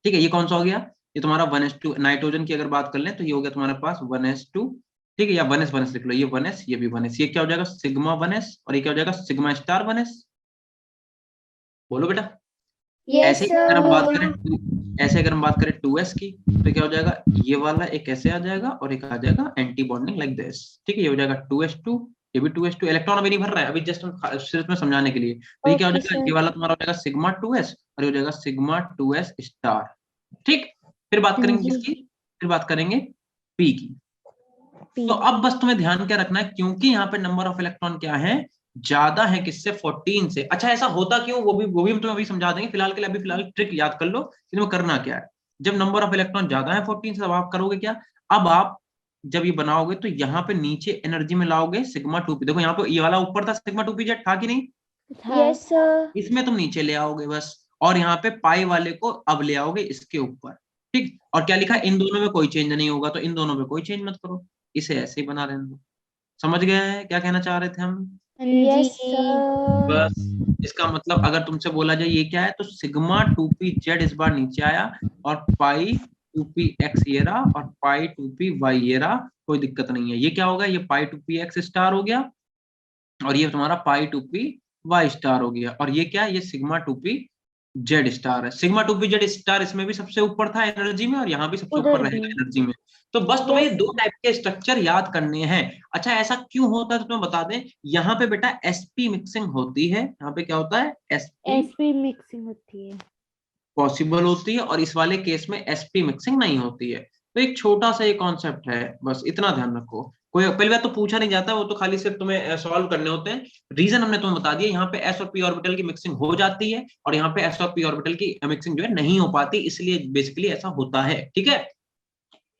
ठीक है, ये कौन सा हो गया, ये तुम्हारा 1s2 नाइट्रोजन की अगर बात कर लें तो ये हो गया तुम्हारे पास 1s2, ठीक है, या 1s लिख लो, ये 1s ये भी 1s, ये क्या हो जाएगा सिग्मा 1s और ये क्या हो जाएगा सिग्मा स्टार 1s। बोलो बेटा। यस ऐसे ही अगर हम बात सर। करें ऐसे अगर हम बात करें 2s की तो क्या हो जाएगा ये वाला एक ऐसे आ जाएगा और एक आ जाएगा एंटी बॉन्डिंग लाइक दिस, ठीक है, ये हो जाएगा 2s2, ये भी 2s2, इलेक्ट्रॉन अभी नहीं भर रहा है, अभी जस्ट हम सिर्फ में समझाने के लिए, तो ये क्या हो ओके जाएगा सर। ये वाला तुम्हारा हो जाएगा सिग्मा 2s और ये हो जाएगा सिग्मा 2s स्टार, ठीक। फिर बात करेंगे जी। किसकी, फिर बात करेंगे पी की। पी। तो अब बस तुम्हें ध्यान क्या रखना है, क्योंकि यहाँ पे नंबर ऑफ इलेक्ट्रॉन क्या है ज्यादा है किससे 14 से। अच्छा ऐसा होता क्यों, वो भी हम तुम्हें अभी समझा देंगे, फिलहाल के लिए अभी फिलहाल ट्रिक याद कर लो कि तुम्हें करना क्या है। जब नंबर ऑफ इलेक्ट्रॉन ज्यादा है 14 से तब आप करोगे क्या, अब आप जब ये बनाओगे तो यहाँ पे नीचे एनर्जी में लाओगे सिग्मा 2p, देखो यहाँ पे ये वाला ऊपर था सिग्मा 2p जेड था कि नहीं, यस सर। इसमें तुम नीचे ले आओगे बस, और यहाँ पे पाई वाले को अब ले आओगे इसके ऊपर, ठीक। और क्या लिखा है इन दोनों में कोई चेंज नहीं होगा, तो इन दोनों में कोई चेंज मत करो, इसे ऐसे ही बना रहने दो। समझ गए हैं क्या कहना चाह रहे थे हम। यस जी। सर। बस इसका मतलब अगर तुमसे बोला जाए ये क्या है तो सिग्मा 2p जेड इस बार नीचे आया और पाई 2p x ये रहा और पाई 2p y ये रहा, कोई दिक्कत नहीं है। ये क्या होगा, ये पाई 2p x स्टार हो गया और ये तुम्हारा पाई 2p y स्टार हो गया, और ये क्या है, ये सिग्मा 2p जेड स्टार है। सिग्मा 2p जेड स्टार इसमें भी सबसे ऊपर था एनर्जी में और यहाँ भी सबसे ऊपर उधर भी। रहेगा एनर्जी में। तो बस तुम्हें ये यस दो टाइप के स्ट्रक्चर याद करने हैं। अच्छा ऐसा क्यों होता है तो तुम्हें बता दें, यहाँ पे बेटा sp मिक्सिंग होती है, यहाँ पे क्या होता है sp एसपी मिक्सिंग होती है। पॉसिबल होती है और इस वाले केस में sp मिक्सिंग नहीं होती है। तो एक छोटा सा ये कॉन्सेप्ट है, बस इतना ध्यान रखो। कोई पहली बात तो पूछा नहीं जाता, वो तो खाली सिर्फ तुम्हें सॉल्व करने होते हैं। रीजन हमने तुम्हें बता दिया, यहाँ पे s और p ऑर्बिटल की मिक्सिंग हो जाती है और यहाँ पे s और p ऑर्बिटल की मिक्सिंग जो है नहीं हो पाती, इसलिए बेसिकली ऐसा होता है, ठीक है।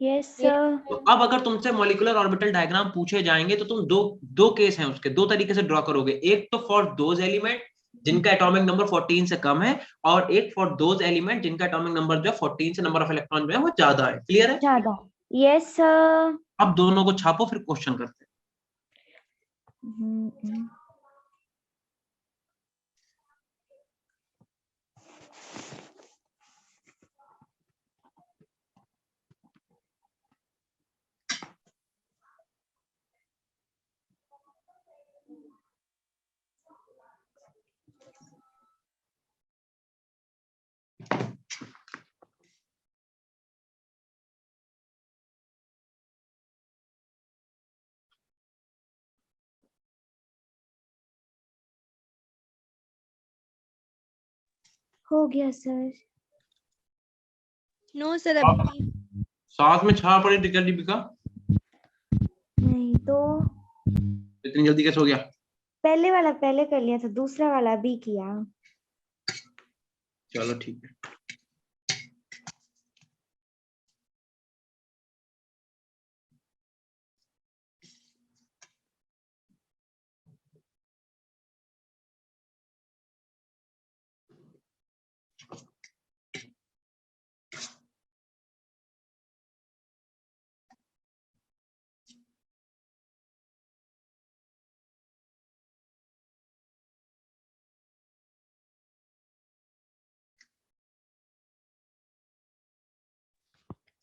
Yes sir. तो अब अगर तुमसे मॉलिक्यूलर ऑर्बिटल डायग्राम पूछे जाएंगे तो तुम दो दो केस हैं उसके, दो तरीके से ड्रॉ करोगे, एक तो फॉर दोज एलिमेंट जिनका एटॉमिक नंबर 14 से कम है, और एक फॉर दोज एलिमेंट जिनका एटॉमिक नंबर जो है 14 से नंबर ऑफ इलेक्ट्रॉन जो है वो ज्यादा है। क्लियर है। ज्यादा। Yes sir. अब दोनों को छापो फिर क्वेश्चन करते हैं। हो गया सर। नो सर अभी साथ में छाप पड़ी टिकट दीपिका, नहीं तो इतनी जल्दी कैसे हो गया। पहले वाला पहले कर लिया था, दूसरा वाला भी किया। चलो ठीक है।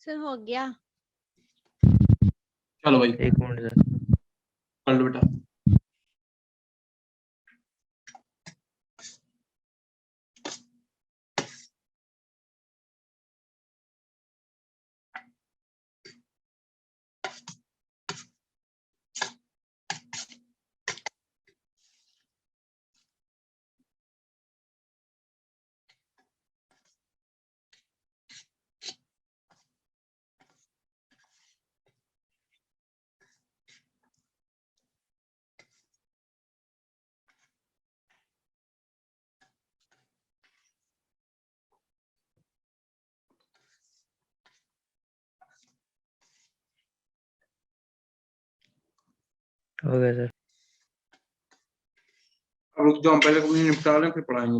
सर हो गया। चलो भाई एक मिनट सर। कर लो बेटा। हो गया सर। अब रुक जाओ, हम पहले अपनी निपटा लें फिर पढ़ाएंगे।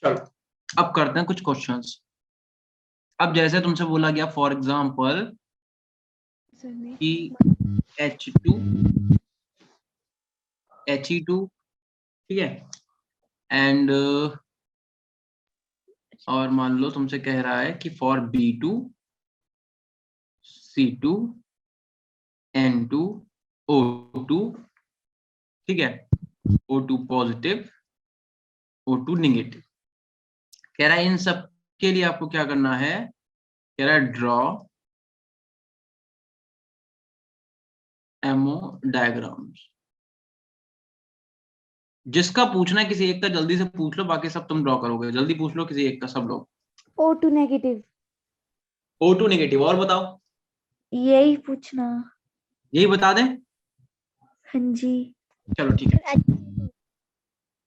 चलो अब करते हैं कुछ क्वेश्चंस। अब जैसे तुमसे बोला गया फॉर एग्जाम्पल कि H2 He2, ठीक है, एंड और मान लो तुमसे कह रहा है कि for B2 C2 N2 O2, ठीक है, O2 पॉजिटिव O2 नेगेटिव। कह रहा है इन सब के लिए आपको क्या करना है, कह रहा है ड्रॉ एमओ डायग्राम्स। जिसका पूछना है किसी एक का जल्दी से पूछ लो, बाकी सब तुम ड्रॉ करोगे, जल्दी पूछ लो किसी एक का, सब लोग। O2 negative. O2 नेगेटिव, और बताओ, यही पूछना। यही बता दें? हाँ जी। चलो ठीक है।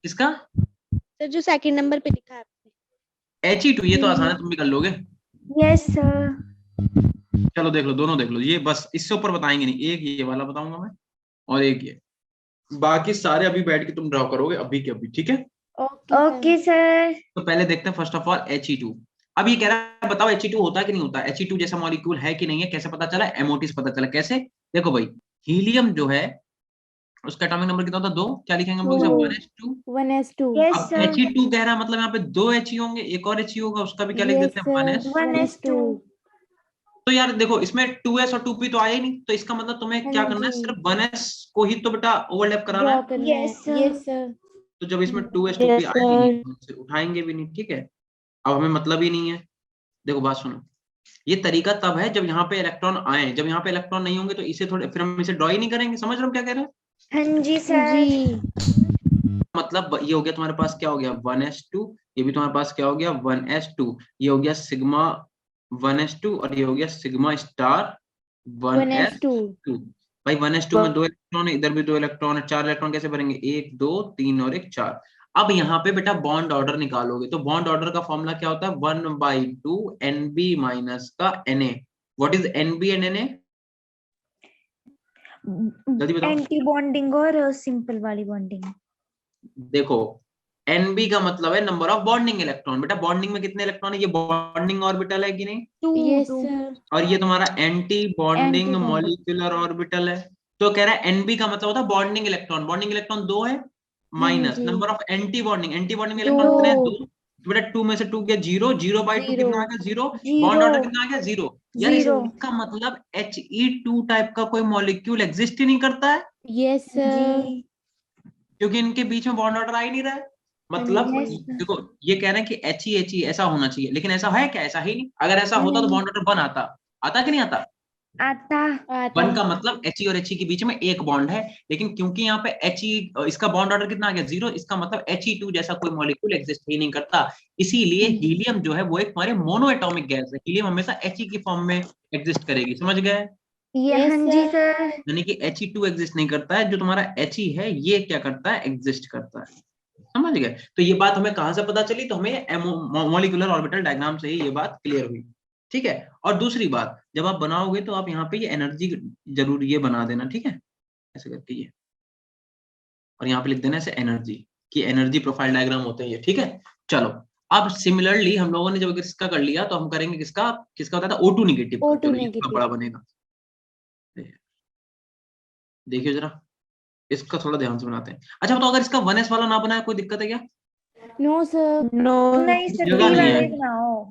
इसका सर जो सेकंड नंबर पे लिखा है आपने। He2, ये तो आसान है, तुम भी कर लोगे। Yes sir. चलो देख लो, दोनों देख लो, ये बस इससे ऊपर बताएंगे नहीं, एक ये वाला बताऊंगा मैं और एक ये, बाकी सारे अभी बैठ के तुम ड्रॉ करोगे अभी के अभी, ठीक है। Okay sir. तो पहले देखते हैं फर्स्ट ऑफ ऑल He2। अब ये कह रहा है बताओ He2 होता है कि नहीं होता, He2 जैसा मॉलिक्यूल है कि नहीं है, कैसे पता चला, एमओटी से पता चला। कैसे, देखो भाई, हीलियम जो है उसका एटॉमिक नंबर कितना होता है, 2, क्या लिखेंगे हम लोग इसे, 1s2। 1s2। यस अब सर। He2 कह रहा है मतलब यहाँ पे 2 He होंगे, एक और He होगा, उसका भी क्या लिख Yes, देते हैं, sir. 1s। 1s2। तो यार देखो इसमें 2s और 2p तो आया ही नहीं, तो इसका मतलब तुम्हें हाँ क्या करना है, जी। सिर्फ 1s को ही तो बेटा ओवरलैप कराना ड्रॉ है। करना है। Yes, sir. Yes sir. तो जब इसमें 2s 2p आएगी नहीं, तो उसे उठाएंगे भी नहीं, ठीक है। अब हमें मतलब ही नहीं है। देखो बात सुनो, ये तरीका तब है जब यहाँ पे इलेक्ट्रॉन आए, जब यहाँ पे इलेक्ट्रॉन नहीं होंगे तो इसे थोड़े, फिर हम इसे ड्रॉ ही नहीं करेंगे। समझ रहे हो क्या कह रहे हैं? हाँ जी सर। जी। मतलब ये हो गया तुम्हारे पास, क्या हो गया, 1s2, ये भी तुम्हारे पास क्या हो गया, 1s2, ये हो गया सिग्मा 1s2, और ये हो गया सिग्मा स्टार 1s2। 1s2। भाई 1s2 में 2 इलेक्ट्रॉन है, इधर भी 2 इलेक्ट्रॉन है, 4 इलेक्ट्रॉन कैसे भरेंगे, 1 2 3 और 1 4। अब यहाँ पे बेटा बॉन्ड ऑर्डर निकालोगे, तो बॉन्ड ऑर्डर का फॉर्मूला क्या होता है, 1/2 NB माइनस का Na। What is NB and Na? जल्दी बताओ। एंटी बॉन्डिंग और सिंपल वाली बॉन्डिंग। देखो NB का मतलब है नंबर ऑफ बॉन्डिंग इलेक्ट्रॉन। बेटा बॉन्डिंग में कितने इलेक्ट्रॉन है, ये बॉन्डिंग ऑर्बिटल है कि नहीं, 2 यस 2। सर। और ये तुम्हारा anti bonding Anti-bonding। Molecular orbital है। तो कह रहा है NB का मतलब होता है बॉन्डिंग इलेक्ट्रॉन, बॉन्डिंग इलेक्ट्रॉन 2 है, माइनस जी। Number of anti bonding electron दो। कितने हैं, 2। तो बेटा 2 में से 2 गया 0, 0/2 Zero। कितना आ गया, 0। Bond zero. ऑर्डर कितना आ गया, 0। यार जीरो। इसका मतलब He2 टाइप का कोई मॉलिक्यूल एग्जिस्ट ही नहीं करता है, यस सर। जी। क्योंकि इनके बीच में बॉन्ड ऑर्डर आ ही नहीं रहा है। मतलब हाँ जी। देखो ये कह रहे हैं कि He ऐसा होना चाहिए, लेकिन ऐसा है क्या, ऐसा ही नहीं। अगर ऐसा होता तो नहीं। बॉन्ड ऑर्डर 1 आता कि नहीं आता। आता। आता। 1 का मतलब He और He के बीच में एक बॉन्ड है, लेकिन क्योंकि यहाँ पे He इसका बॉन्ड ऑर्डर कितना आ गया, 0, इसका मतलब He2 जैसा कोई मॉलिक्यूल एग्जिस्ट ही नहीं करता। इसीलिए हीलियम जो है वो एक हमारे मोनो एटॉमिक गैस है, हीलियम हमेशा He की फॉर्म में एग्जिस्ट करेगी। समझ गए? ये Yes, हाँ जी sir। सर। यानी कि He2 एग्जिस्ट नहीं करता है, जो तुम्हारा He है ये क्या करता है, एग्जिस्ट करता है। समझ गए? तो ये बात हमें कहां से पता चली, तो हमें मॉलिक्यूलर ऑर्बिटल डायग्राम से ही ये बात क्लियर हुई, ठीक है। और दूसरी बात, जब आप बनाओगे तो आप यहाँ पे ये एनर्जी जरूर ये बना देना, ठीक है, ऐसे करके ये, और यहाँ पे लिख देना ऐसे एनर्जी, कि एनर्जी प्रोफाइल डायग्राम होते हैं ये, ठीक है। चलो अब सिमिलरली हम लोगों ने जब इसका कर लिया, तो हम करेंगे किसका, किसका होता था, O2 नेगेटिव। O2 चलो ये थोड़ा नेगेटिव। बड़ा बनेगा, देखिए जरा, इसका थोड़ा ध्यान से बनाते हैं। अच्छा बताओ, अगर इसका 1s वाला ना बनाया कोई दिक्कत है क्या? No sir. नो नहीं सर, जगह टी नहीं है। वाले बनाओ।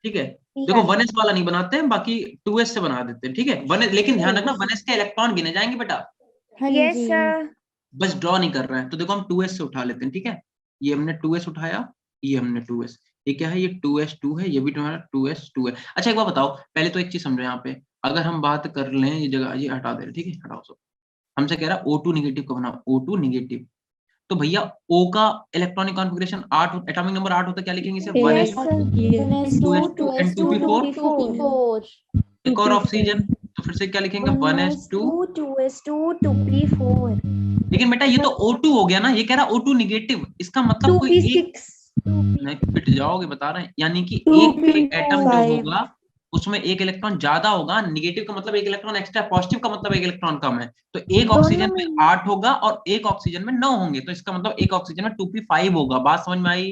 ठीक है, टी देखो वाले। 1s वाला नहीं बनाते हैं, बाकी 2s से बना देते हैं, ठीक है। 1s, लेकिन ध्यान रखना 1s के इलेक्ट्रॉन गिने जाएंगे बेटा, हाँ यस जी। सर। बस ड्रॉ नहीं कर रहे हैं। तो देखो हम 2s से उठा लेते हैं, ठीक है। ये हमने 2s उठाया, ये हमने 2s, ये क्या है, ये 2s2 है, ये भी तुम्हारा 2s2 है। अच्छा एक बात बताओ, पहले तो एक चीज समझो, यहाँ पे अगर हम बात कर लें, ये जगह ये हटा दे रहे, ठीक है, हटाओ सब। हमसे कह रहा है O2 नेगेटिव का बनाओ, O2 नेगेटिव। तो भैया O का इलेक्ट्रॉनिक कॉन्फ़िगरेशन 8, एटॉमिक नंबर 8 होता है, क्या लिखेंगे इसे, Yes, 1s2 1s2 2s2 and 2p4। 2p4। एक और ऑक्सीजन, तो फिर से क्या लिखेंगे, 1s2। 2s2 2p4 लेकिन बेटा ये तो O2 हो गया ना, ये कह रहा O2 नेगेटिव, इसका मतलब कोई एक 2p6 नहीं, पिट जाओगे बता रहे हैं। यानी कि 2p5 एक एटम जो होगा उसमें एक इलेक्ट्रॉन ज्यादा होगा, नेगेटिव का मतलब एक इलेक्ट्रॉन एक्स्ट्रा, पॉजिटिव का मतलब एक इलेक्ट्रॉन कम है। तो एक ऑक्सीजन में 8 होगा और एक ऑक्सीजन में 9 होंगे, तो इसका मतलब एक ऑक्सीजन में 2p5 होगा। बात समझ में आई?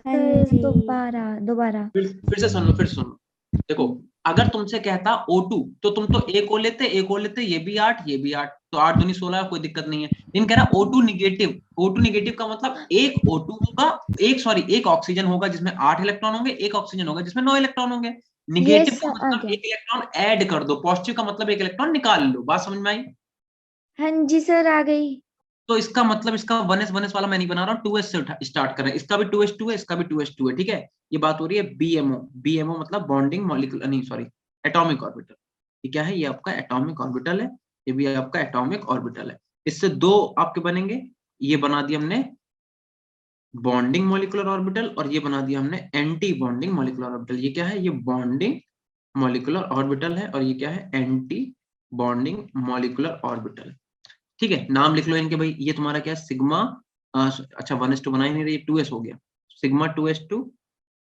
हाँ सर जी दोबारा फिर से सुन लो, फिर सुन लो। देखो, अगर तुमसे कहता O2 तो तुम तो एक और लेते, ये भी 8, ये भी 8, तो 8 दूनी 16, कोई दिक्कत नहीं है। लेकिन कह रहा O2 निगेटिव, O2 निगेटिव का मतलब एक O2 होगा, एक ऑक्सीजन होगा जिसमें 8 इलेक्ट्रॉन होंगे, एक ऑक्सीजन होगा जिसमें 9 इलेक्ट्रॉन होंगे। निगेटिव का सर, आ मतलब गया। एक इलेक्ट्रॉन ऐड कर दो, पॉजिटिव का मतलब एक इलेक्ट्रॉन निकाल लो। बात समझ में आई? हाँ जी सर, आ गई। तो इसका मतलब इसका 1s वाला मैं नहीं बना रहा हूँ, 2s से स्टार्ट कर रहे हैं। इसका भी 2s2 है, इसका भी 2s2 है, ठीक है। ये बात हो रही है BMO मतलब बॉन्डिंग मॉलिक्यूलर, नहीं सॉरी, एटॉमिक ऑर्बिटल। ये क्या है? ये आपका एटॉमिक ऑर्बिटल है, ये भी आपका एटॉमिक ऑर्बिटल है। इससे दो आपके बनेंगे, ये बना दिया हमने बॉन्डिंग मॉलिक्यूलर ऑर्बिटल, और ये बना दिया हमने एंटी बॉन्डिंग मॉलिक्यूलर ऑर्बिटल। ये क्या है? ये बॉन्डिंग मॉलिक्यूलर ऑर्बिटल है, और ये क्या है? Anti bonding molecular orbital. ठीक है, नाम लिख लो इनके भाई। ये तुम्हारा क्या है? सिग्मा, अच्छा 1s2 बना ही नहीं रही, 2s हो गया, सिग्मा 2s2,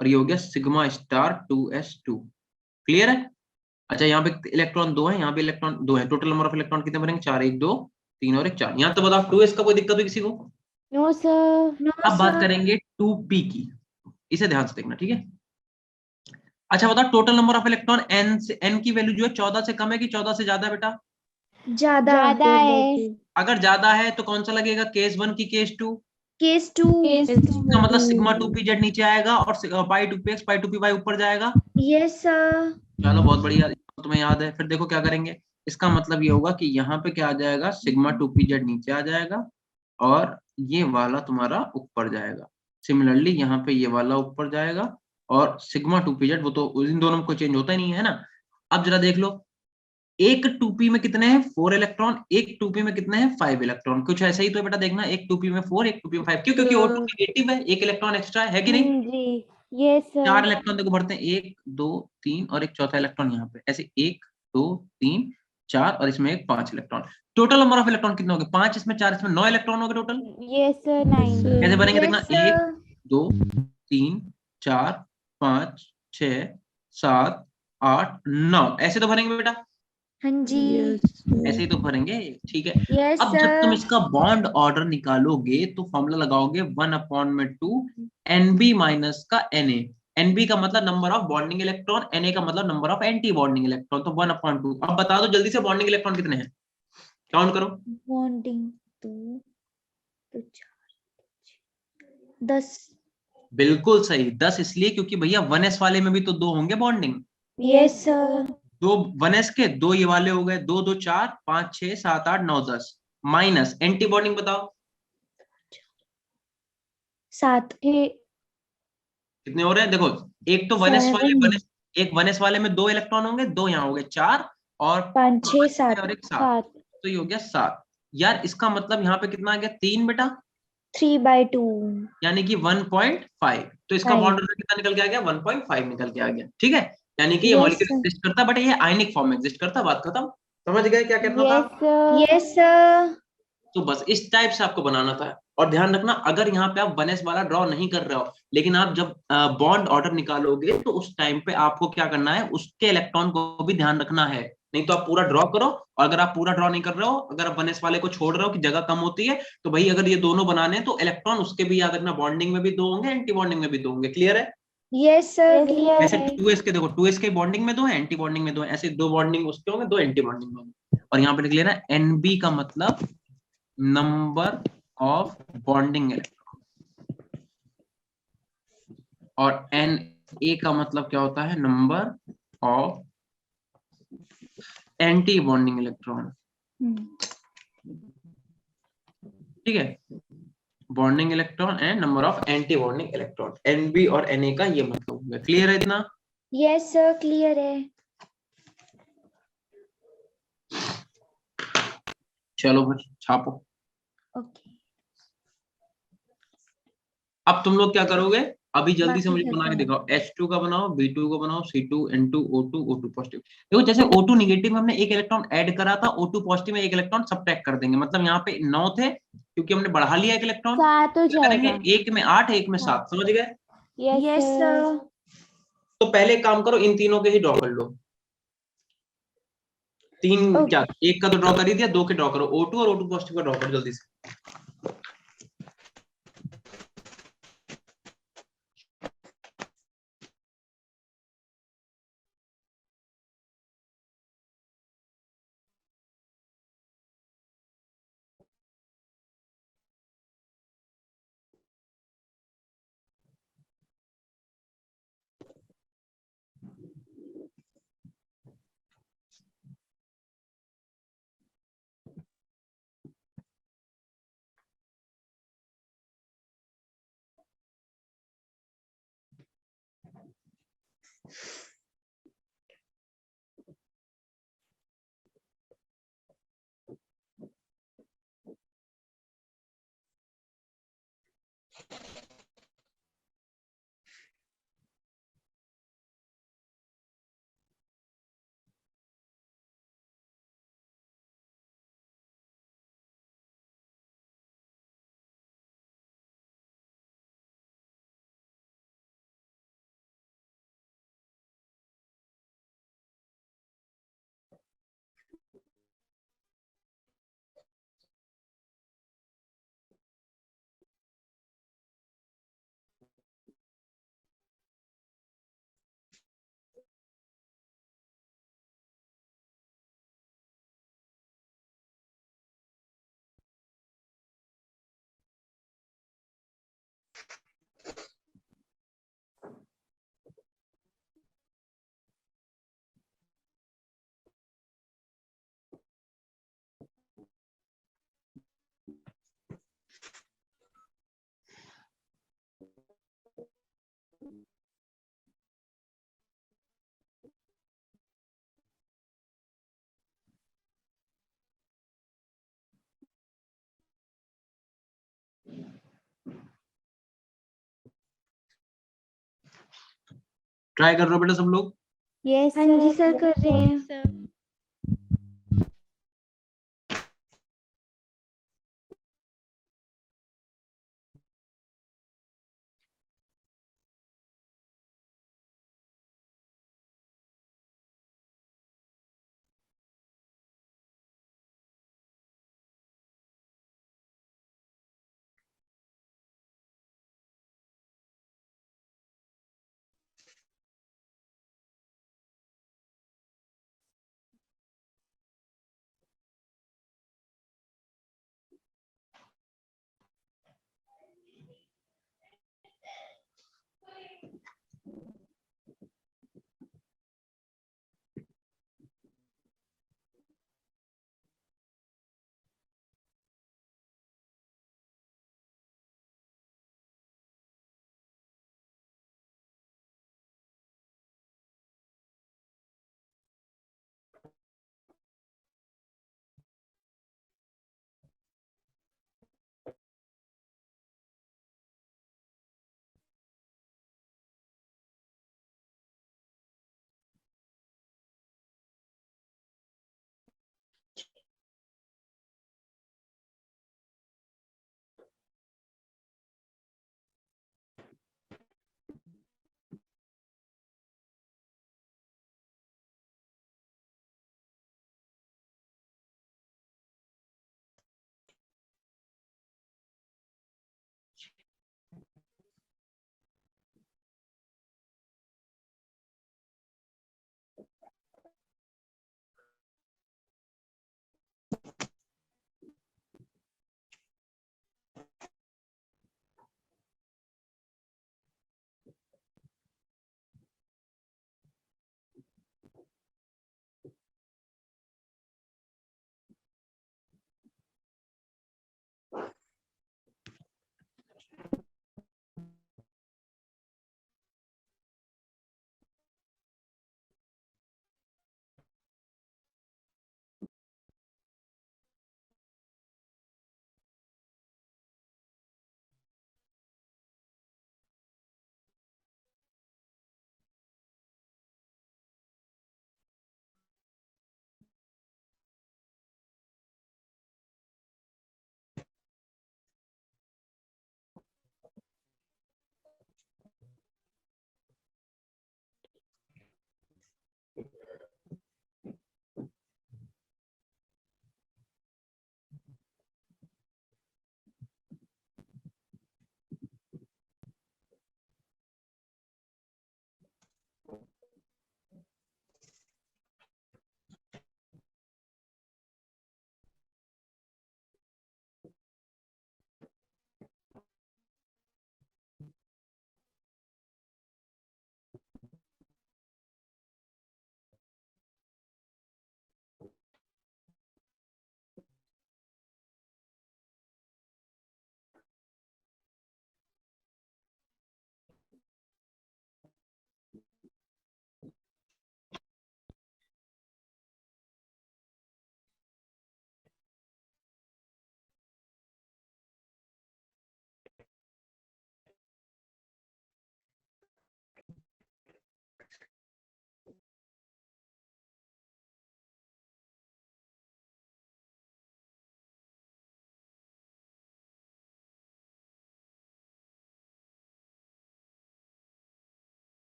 और ये हो गया सिग्मा स्टार 2s2। क्लियर है? अच्छा, यहाँ पे इलेक्ट्रॉन 2 है, यहाँ पे इलेक्ट्रॉन 2 है, टोटल नंबर ऑफ इलेक्ट्रॉन कितने बनेंगे? 4, 1 2 3 और 1 4। यहाँ तो बताओ 2s का कोई दिक्कत हुई किसी को? No sir. नो अब बात सर। करेंगे 2p की, इसे ध्यान से देखना, ठीक है। अच्छा बताओ, total number of electron n की वैल्यू जो है 14 से कम है कि 14 से ज्यादा है बेटा? ज्यादा है। अगर ज्यादा है तो कौन सा लगेगा? केस 1 की केस 2? केस 2। इसका मतलब सिग्मा 2pz नीचे आएगा और पाई 2px पाई 2py ऊपर जाएगा। Yes sir. चलो बहुत बढ़िया, तुम्हें याद है। फिर देखो क्या करेंगे, इसका मतलब ये होगा कि यहाँ पे क्या आ जाएगा? सिग्मा 2pz नीचे आ जाएगा, और ये वाला तुम्हारा ऊपर जाएगा। सिमिलरली यहाँ पे ये वाला ऊपर जाएगा, और सिग्मा 2pz वो तो इन दोनों में कोई चेंज होता ही नहीं है ना। अब जरा देख लो, एक 2p में कितने हैं? 4 इलेक्ट्रॉन, एक 2p में कितने हैं? 5 इलेक्ट्रॉन। कुछ ऐसा ही तो है बेटा, देखना, एक 2p में 4, एक 2p में 5। क्यों? क्योंकि O2 नेगेटिव है, एक इलेक्ट्रॉन एक्स्ट्रा है कि नहीं? हाँ जी यस 4 सर। इलेक्ट्रॉन देखो भरते हैं, 1 2 3 और एक चौथा इलेक्ट्रॉन यहाँ पे, ऐसे 1 2 3 4, और इसमें एक 5 electron. Total number of electron कितने हो गए? 5 इसमें 4 इसमें 9 इलेक्ट्रॉन हो गए टोटल। Yes sir 9। कैसे बनेंगे? देखना, यस 1 सर। 2 3 4 5 6 7 8 9, ऐसे तो भरेंगे बेटा, हाँ जी। ऐसे ही तो भरेंगे, ठीक है। यस अब जब तुम सर। इसका बॉन्ड ऑर्डर निकालोगे तो फॉर्मूला लगाओगे 1/2 NB माइनस का Na। NB का मतलब number of bonding electron, Na का मतलब number of anti bonding electron, तो 1/2। अब बता दो जल्दी से बॉन्डिंग इलेक्ट्रॉन कितने हैं, काउंट करो। बॉन्डिंग 2 तो 10। बिल्कुल सही, 10। इसलिए क्योंकि भैया 1s वाले में भी तो 2 होंगे बॉन्डिंग, यस सर। दो 1s के 2 ये वाले हो गए, 2 2 4 5 6 7 8 9 10, माइनस एंटी बॉन्डिंग बताओ 7। कितने हो रहे हैं? देखो, एक तो 1s वाले 7 एक 1s वाले में 2 इलेक्ट्रॉन होंगे, 2 यहाँ हो गए 4, और 5 6 7 और एक 7, 7। तो ये हो गया 7। यार इसका मतलब यहाँ पे कितना आ गया? 3 बेटा, 3/2। यानी कि 1.5। तो इसका बॉन्ड ऑर्डर कितना निकल के आ गया? 1.5 निकल के आ गया, ठीक है। यानी कि ये यस मॉलिक्यूल सर। एग्जिस्ट करता है, बट ये आयनिक फॉर्म में एग्जिस्ट करता है। बात खत्म, समझ गए क्या कहना था? Yes sir. Yes sir. तो बस इस टाइप से आपको बनाना था। और ध्यान रखना, अगर यहाँ पे आप 1s वाला ड्रॉ नहीं कर रहे हो, लेकिन आप जब बॉन्ड ऑर्डर निकालोगे तो उस टाइम पे आपको क्या करना है? उसके इलेक्ट्रॉन को भी ध्यान रखना है। नहीं तो आप पूरा ड्रॉ करो, और अगर आप पूरा ड्रॉ नहीं कर रहे हो, अगर आप 1s वाले को छोड़ रहे हो कि जगह कम होती है, तो भाई अगर ये दोनों बनाने हैं तो इलेक्ट्रॉन उसके भी याद रखना, बॉन्डिंग में भी 2 होंगे, एंटी बॉन्डिंग में भी 2 होंगे। क्लियर है? Yes sir. Yes, क्लियर ऐसे है। 2s के देखो, 2s के बॉन्डिंग में 2 है, एंटी बॉन्डिंग में 2 है, ऐसे 2 बॉन्डिंग उसके होंगे, 2 एंटी बॉन्डिंग में होंगे। और यहाँ पे लिख लेना NB का मतलब नंबर ऑफ बॉन्डिंग इलेक्ट्रॉन, और Na का मतलब क्या होता है? Number of anti bonding electron, ठीक है। Bonding electron and number of anti bonding electron, NB और Na का ये मतलब हो गया। क्लियर है इतना? Yes sir. क्लियर है। चलो फिर छापो। ओके। अब तुम लोग क्या करोगे? अभी जल्दी से बाकी मुझे घर बना के का दिखाओ। H2 का बनाओ, B2 का बनाओ, C2 N2 O2 O2 positive. देखो जैसे O2 निगेटिव में हमने एक इलेक्ट्रॉन ऐड करा था, O2 पॉजिटिव में एक इलेक्ट्रॉन सब्ट्रैक्ट कर देंगे, मतलब यहाँ पे 9 थे, क्योंकि हमने बढ़ा लिया एक इलेक्ट्रॉन। 7 हो क्या करेंगे? जाएगा। एक में 8 एक में 7, समझ गए? Yes yes sir. सर। तो पहले एक काम करो, इन तीनों के ही ड्रॉ कर लो। तीन ओके। क्या, एक का तो ड्रॉ कर ही दिया, 2 के ड्रॉ करो, O2 और O2 पॉजिटिव का ड्रॉ करो जल्दी से। ट्राई कर रहे हो बेटा सब लोग? यस हाँ जी सर, कर रहे हैं। sir.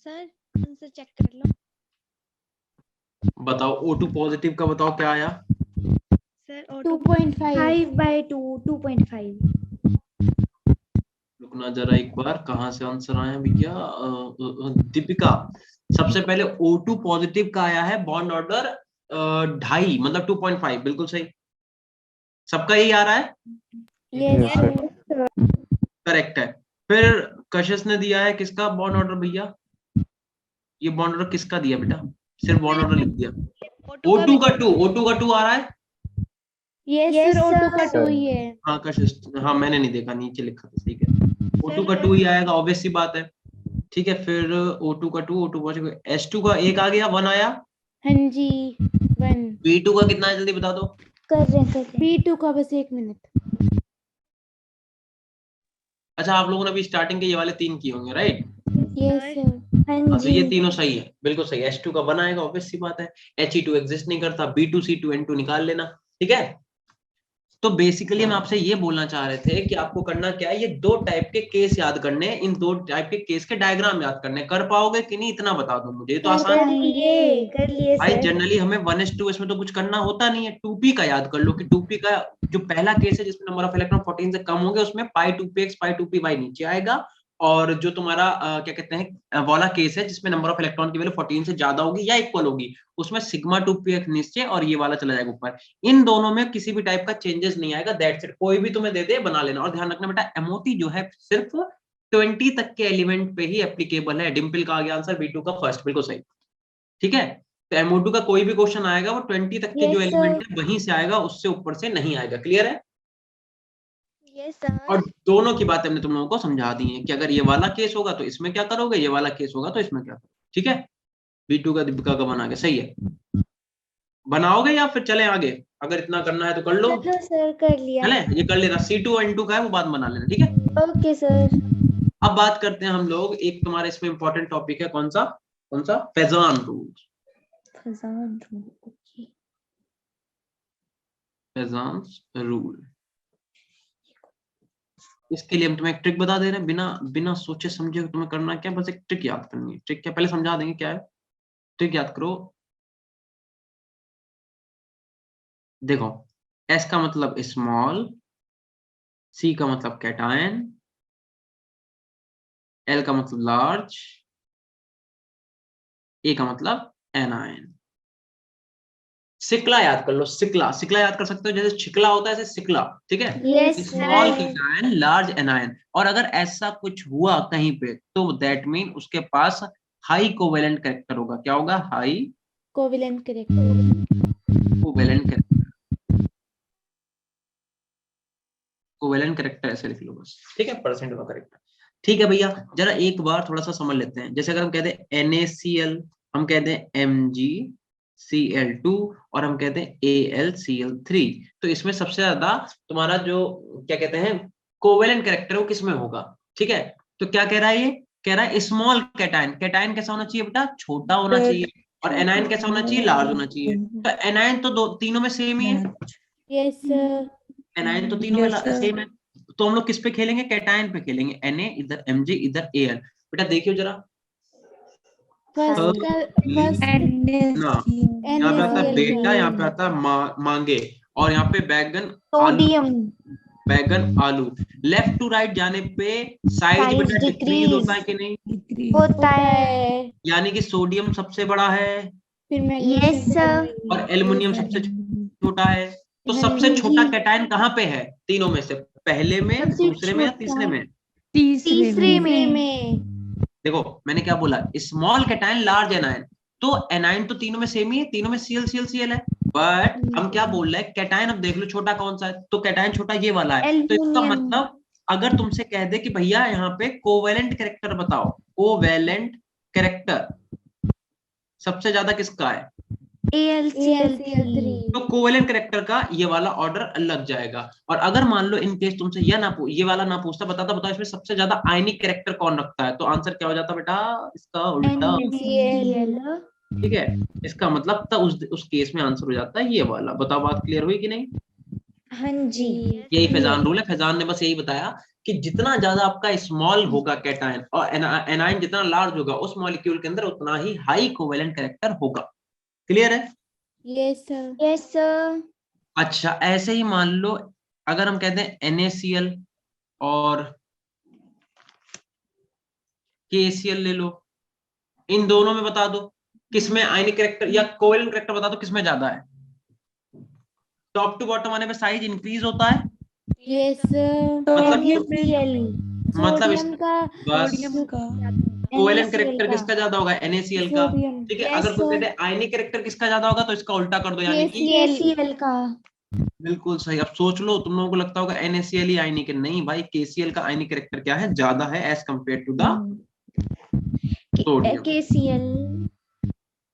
सर आंसर चेक कर लो। बताओ O2 पॉजिटिव का बताओ क्या आया। सर O2 2.5 5/2 2.5 रुकना जरा एक बार, कहाँ से आंसर आया भैया। दीपिका, सबसे पहले O2 पॉजिटिव का आया है बॉन्ड ऑर्डर 2.5 मतलब 2.5, बिल्कुल सही। सबका यही आ रहा है, yes sir करेक्ट है। फिर कशिश ने दिया है किसका बॉन्ड ऑर्डर भैया, ये बॉन्ड ऑर्डर किसका दिया बेटा, सिर्फ बॉन्ड ऑर्डर लिख दिया। O2 का 2 आ रहा है। yes Yes, sir O2 का sir. 2 ही है। हाँ कशिश, हाँ मैंने नहीं देखा, नीचे लिखा था, ठीक है। O2 का 2 ही आएगा, ऑब्वियस सी बात है। ठीक है, फिर O2 का 2, O2 पॉजिटिव, H2 का 1 आ गया, 1 आया। हाँ जी 1 B2 का कितना है जल्दी बता दो। कर रहे हैं B2 का बस 1 मिनट। अच्छा, आप लोगों ने अभी स्टार्टिंग के ये वाले 3 किए होंगे, राइट। yes sir हाँ हाँ, तो ये जी तीनों सही है, बिल्कुल सही। H2 का 1 आएगा, ऑब्वियस सी बात है। He2 एग्जिस्ट नहीं करता, B2 C2 N2 निकाल लेना, ठीक है। तो बेसिकली हम आपसे ये बोलना चाह रहे थे कि आपको करना क्या है, ये 2 टाइप के केस याद करने हैं, इन 2 टाइप के केस के डायग्राम याद करने हैं। कर पाओगे कि नहीं इतना बता दो मुझे, ये तो आसान है। कर लिए भाई सर जनरली हमें 1:2 इसमें तो कुछ करना होता नहीं है। 2p का याद कर लो कि 2p का जो पहला केस है जिसमें नंबर ऑफ इलेक्ट्रॉन 14 से कम होंगे, उसमें π2px π2py नीचे आएगा। और जो तुम्हारा क्या कहते हैं वाला केस है जिसमें नंबर ऑफ इलेक्ट्रॉन की वैल्यू 14 से ज्यादा होगी या इक्वल होगी, उसमें सिग्मा 2px नीचे और ये वाला चला जाएगा ऊपर। इन दोनों में किसी भी टाइप का चेंजेस नहीं आएगा, दैट्स इट। कोई भी तुम्हें दे दे बना लेना। और ध्यान रखना बेटा, एमओटी जो है सिर्फ 20 तक के एलिमेंट पे ही एप्लीकेबल है। डिम्पल का आ गया आंसर, B2 का फर्स्ट, बिल्कुल सही, ठीक है। तो MO2 का कोई भी क्वेश्चन आएगा वो 20 तक के जो Yes, एलिमेंट है वहीं से आएगा, उससे ऊपर से नहीं आएगा। क्लियर है। Yes sir. और दोनों की बातें हमने तुम लोगों को समझा दी है कि अगर ये वाला केस होगा तो इसमें क्या करोगे, ये वाला केस होगा तो इसमें क्या करोगे, ठीक है। B2 का दीपिका का बना के सही है। बनाओगे या फिर चले आगे, अगर इतना करना है तो कर लो। चलो सर कर लिया चले, ये कर लेना। C2 और N2 का है वो बाद में बना लेना, ठीक है। ओके सर अब बात करते हैं हम लोग, एक तुम्हारे इसमें इंपॉर्टेंट टॉपिक है, कौन सा Fajans rule. Fazan okay फेजान्स rule, इसके लिए हम तुम्हें एक ट्रिक बता दे रहे हैं, बिना बिना सोचे समझे तुम्हें करना क्या, बस एक ट्रिक याद करनी है। ट्रिक क्या, पहले समझा देंगे क्या है। ट्रिक याद करो, देखो S का मतलब स्मॉल, C का मतलब कैटायन, L का मतलब लार्ज, A का मतलब एनायन। सिकला याद कर लो, सिकला, सिकला याद कर सकते हो, जैसे छिकला होता है ऐसे सिकला, ठीक है। Yes, small sir. Cation, large anion. और अगर ऐसा कुछ हुआ कहीं पे तो दैट मीन उसके पास हाई कोवेलेंट कैरेक्टर होगा। क्या होगा, high covalent character. Covalent character, covalent character ऐसे लिख लो बस, ठीक है, परसेंट का करेक्टर। ठीक है भैया, जरा एक बार थोड़ा सा समझ लेते हैं। जैसे अगर हम कहते हैं NaCl, हम कहते हैं MgCl2 और हम कहते हैं AlCl3, तो इसमें सबसे ज्यादा तुम्हारा जो क्या कहते हैं कोवेलेंट कैरेक्टर वो किसमें होगा, ठीक है। तो क्या कह रहा है, ये कह रहा है स्मॉल कैटायन। कैटायन कैसा होना चाहिए बेटा, छोटा होना चाहिए। और एनायन कैसा होना चाहिए, लार्ज होना चाहिए। तो एनायन तो तीनों में सेम ही है। यस सर एनायन तो तीनों में सेम है। तो हम लोग किस पे खेलेंगे, कैटायन पे खेलेंगे। Na इधर Mg इधर Al। बेटा देखियो जरा, फर्स्ट का फर्स्ट ना यहाँ पे आता है बेटा, यहाँ पे आता है मांगे, और यहाँ पे बैगन सोडियम बैगन आलू। लेफ्ट टू राइट जाने पे साइज Size बेटा डिक्रीज decrease. होता है कि नहीं, होता है यानी कि सोडियम सबसे बड़ा है फिर Yes, मैग्नीशियम sir. और एल्युमिनियम सबसे छोटा है। तो हाँ सबसे जी। छोटा कैटायन कहाँ पे है तीनों में से, पहले में, सबसे दूसरे में या छोटा तीसरे में। तीसरे में देखो मैंने क्या बोला, स्मॉल कैटायन लार्ज एनायन। तो एनायन तो तीनों में सेम ही है, तीनों में Cl है। बट हम क्या बोल रहे हैं, कैटायन अब देख लो छोटा कौन सा है, तो कैटायन छोटा ये वाला है। तो इसका Aluminum. मतलब अगर तुमसे कह दे कि भैया यहाँ पे कोवेलेंट कैरेक्टर बताओ, कोवेलेंट कैरेक्टर सबसे ज्यादा किसका है, AlCl3. तो कोवेलेंट कैरेक्टर का ये वाला ऑर्डर लग जाएगा। और अगर मान लो इन केस तुमसे ये वाला ना पूछता, बताता बताओ इसमें सबसे ज्यादा आयनिक कैरेक्टर कौन रखता है, तो आंसर क्या हो जाता बेटा, इसका उल्टा, NaCl. ठीक है। इसका मतलब तब उस केस में आंसर हो जाता है ये वाला। बताओ बात क्लियर हुई कि नहीं। हाँ जी। यही फैजान रूल है। फैजान ने बस यही बताया कि जितना ज्यादा आपका स्मॉल होगा कैटायन और एनायन जितना लार्ज होगा उस मॉलिक्यूल के अंदर उतना ही हाई कोवेलेंट कैरेक्टर होगा। क्लियर है? Yes sir. Yes sir. अच्छा, ऐसे ही मान लो अगर हम कहते हैं NaCl और KCl ले लो, इन दोनों में बता दो किसमें आयनिक कैरेक्टर या कोवेलेंट कैरेक्टर बता दो किसमें ज्यादा है। टॉप टू बॉटम आने पे साइज इंक्रीज होता है। Yes sir. मतलब सोडियम का बस कोवेलेंट कैरेक्टर किसका ज्यादा होगा? NaCl का। सोडियम। ठीक है, अगर कोई कहते हैं आयनिक कैरेक्टर किसका ज्यादा होगा तो इसका उल्टा कर दो, यानी कि KCl का। बिल्कुल सही। अब सोच लो, तुम लोगों को लगता होगा NaCl ही आयनिक है, नहीं भाई, KCl का आयनिक कैरेक्टर क्या है? ज्यादा है as compare to the sodium. KCl।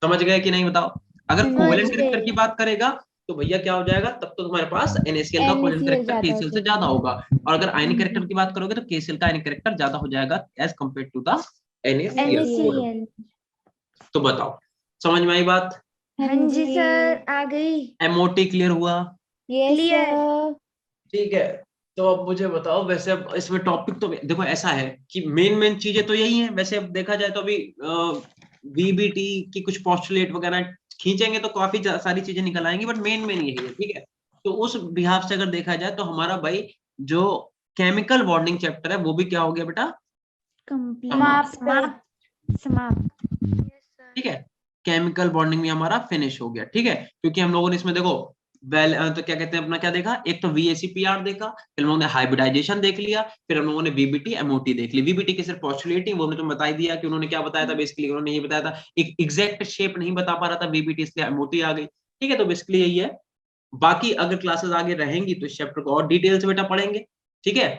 समझ गए कि नहीं बताओ? अगर समझ कोवेलेंट गए। कैरेक्टर की बात करेगा तो भैया क्या हो जाएगा, तब तो तुम्हारे पास NaCl का कोवेलेंट NaCl कैरेक्टर ज्यादा KCl से ज्यादा होगा। और अगर आयनिक कैरेक्टर की बात करोगे तो KCl का आयनिक कैरेक्टर ज्यादा हो जाएगा as compare to the NaCl। NaCl। तो बताओ, समझ में आई बात? हाँ जी सर, आ गई। MOT क्लियर हुआ? Yes Clear। सर। ठीक है। तो अब मुझे बताओ, वैसे अब इसमें टॉपिक तो देखो ऐसा है कि मेन चीजें तो यही है। वैसे अब देखा जाए तो अभी VBT की कुछ पोस्टुलेट वगैरह खींचेंगे तो काफी सारी चीजें निकल आएंगी, बट मेन यही है। ठीक है, तो उस बिहाफ से अगर देखा जाए तो हमारा भाई जो केमिकल बॉन्डिंग चैप्टर है वो भी क्या हो गया बेटा? समाप्त। ठीक है, केमिकल बॉन्डिंग भी हमारा फिनिश हो गया। ठीक है, क्योंकि हम लोगों ने इसमें देखो वेल तो क्या कहते हैं अपना क्या देखा, एक तो VACPR देखा, फिर हम लोगों ने हाइब्रिडाइजेशन देख लिया, फिर हम लोगों ने VBT MOT देख ली। VBT की सिर्फ पोस्टुलेटिंग वो हमने तो बता ही दिया कि उन्होंने क्या बताया था। बेसिकली उन्होंने ये बताया था, एक एग्जैक्ट शेप नहीं बता पा रहा था VBT, इसलिए MOT आ गई। ठीक है, तो बेसिकली यही है। बाकी अगर क्लासेस आगे रहेंगी तो इस चैप्टर को और डिटेल से बेटा पढ़ेंगे। ठीक है,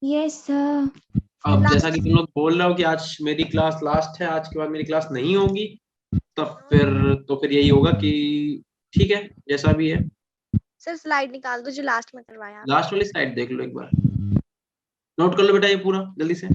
यस सर। अब जैसा कि तुम लोग बोल रहे हो कि आज मेरी क्लास लास्ट है, आज के बाद मेरी क्लास नहीं होगी, तब फिर यही होगा कि ठीक है जैसा भी है। सर स्लाइड निकाल दो जो लास्ट में करवाया आपने। लास्ट वाली स्लाइड देख लो एक बार, नोट कर लो बेटा ये पूरा जल्दी से।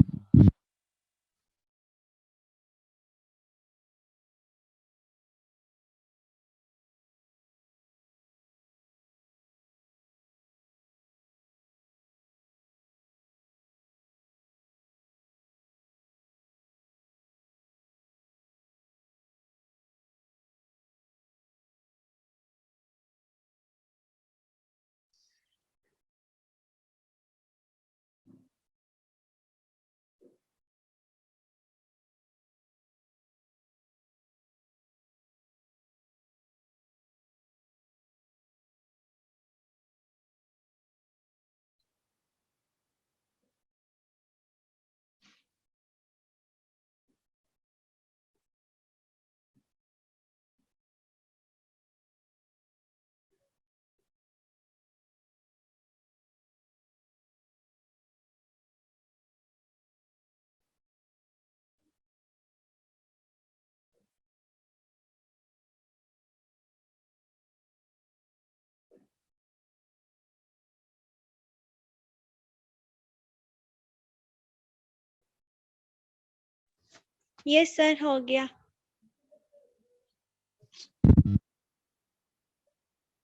यस सर हो गया।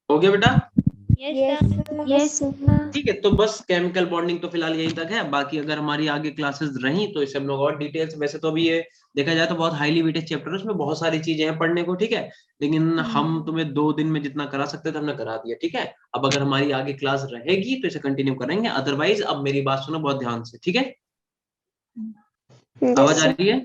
हो गया बेटा? Yes sir. Yes sir. ठीक है, तो बस केमिकल बॉन्डिंग तो फिलहाल यहीं तक है। बाकी अगर हमारी आगे क्लासेस रही तो इसे हम लोग और डिटेल्स, वैसे तो अभी ये देखा जाए तो बहुत हाईली वेटेड चैप्टर है, उसमें बहुत सारी चीजें हैं पढ़ने को। ठीक है, लेकिन हम तुम्हें 2 दिन में जितना करा सकते थे हमने करा दिया। ठीक है, अब अगर हमारी आगे क्लास रहेगी तो इसे कंटिन्यू करेंगे, अदरवाइज अब मेरी बात सुनो बहुत ध्यान से। ठीक है, आवाज आ रही है?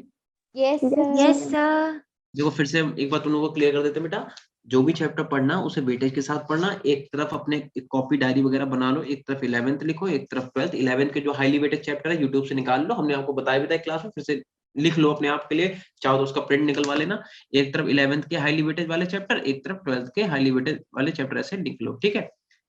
Yes yes sir. सर। देखो फिर से एक बार तुम लोगों को क्लियर कर देते हैं बेटा, जो भी चैप्टर पढ़ना उसे वेटेज के साथ पढ़ना। एक तरफ अपने कॉपी डायरी वगैरह बना लो, एक तरफ 11th लिखो, एक तरफ 12th। 11th के जो हाईली वेटेड चैप्टर है यूट्यूब से निकाल लो, हमने आपको बताया भी था क्लास में, फिर से लिख लो अपने आप के लिए, चाहो तो उसका प्रिंट निकलवा लेना। एक तरफ 11th के हाईली वेटेज वाले चैप्टर, एक तरफ 12th के हाईली वेटेज वाले चैप्टर, ऐसे लिख लो। ठीक है,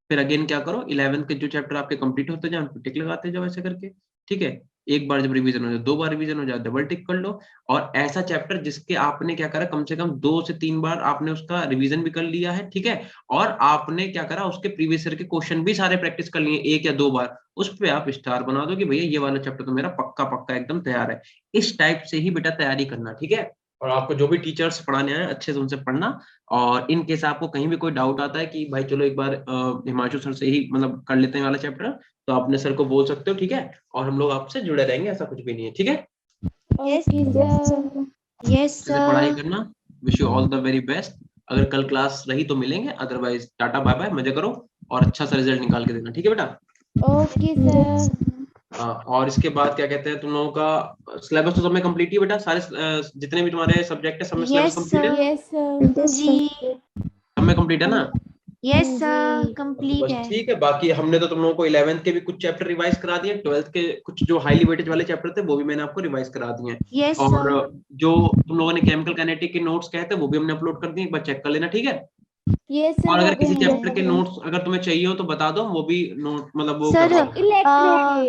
फिर अगेन क्या करो, 11th के जो चैप्टर आपके कंप्लीट होते जाए उन पर टिक लगाते जाओ ऐसे करके। ठीक है, एक बार जब रिवीजन हो जाए, 2 बार रिवीजन हो जाए, डबल टिक कर लो। और ऐसा चैप्टर जिसके आपने क्या करा, कम से कम 2 से 3 बार आपने उसका रिवीजन भी कर लिया है। ठीक है, और आपने क्या करा, उसके प्रीवियस ईयर के क्वेश्चन भी सारे प्रैक्टिस कर लिए 1 या 2 बार, उस पे आप स्टार बना दो कि भैया ये वाला चैप्टर तो मेरा पक्का पक्का एकदम तैयार है। इस टाइप से ही बेटा तैयारी करना। ठीक है, और आपको जो भी टीचर्स पढ़ाने आए अच्छे से उनसे पढ़ना। और इन केस आपको कहीं भी कोई डाउट आता है कि भाई चलो एक बार हिमांशु सर से ही मतलब कर लेते हैं वाला चैप्टर, तो आप अपने सर को बोल सकते हो, ठीक है। और हम लोग आपसे जुड़े रहेंगे, ऐसा कुछ भी नहीं है, ठीक है। Okay sir. यस अच्छे से पढ़ाई करना, wish you all the very best. अगर कल क्लास रही तो मिलेंगे, अदरवाइज टाटा बाय बाय, मजे करो और अच्छा सा रिजल्ट निकाल के देना, ठीक है बेटा। Okay sir. और इसके बाद क्या कहते हैं, तुम लोगों का सिलेबस तो सब में कंप्लीट ही बेटा, सारे जितने भी तुम्हारे सब्जेक्ट है सब में सिलेबस कंप्लीट है, यस सर। जी सब में कंप्लीट है ना। यस जी। सर तो कंप्लीट बस है। ठीक है। बाकी हमने तो तुम लोगों को 11th के भी कुछ चैप्टर रिवाइज करा दिए, 12th के कुछ जो हाईली वेटेज वाले चैप्टर थे वो भी मैंने आपको रिवाइज करा दिए हैं। यस और सर जो तुम लोगों ने केमिकल काइनेटिक के नोट्स कहे थे वो भी हमने अपलोड कर दिए, एक बार चेक कर लेना, ठीक है। Yes sir. और वो अगर भी किसी हमने चैप्टर के नोट्स अगर तुम्हें चाहिए हो तो बता दो, वो भी नोट मतलब वो सर, करवा दो।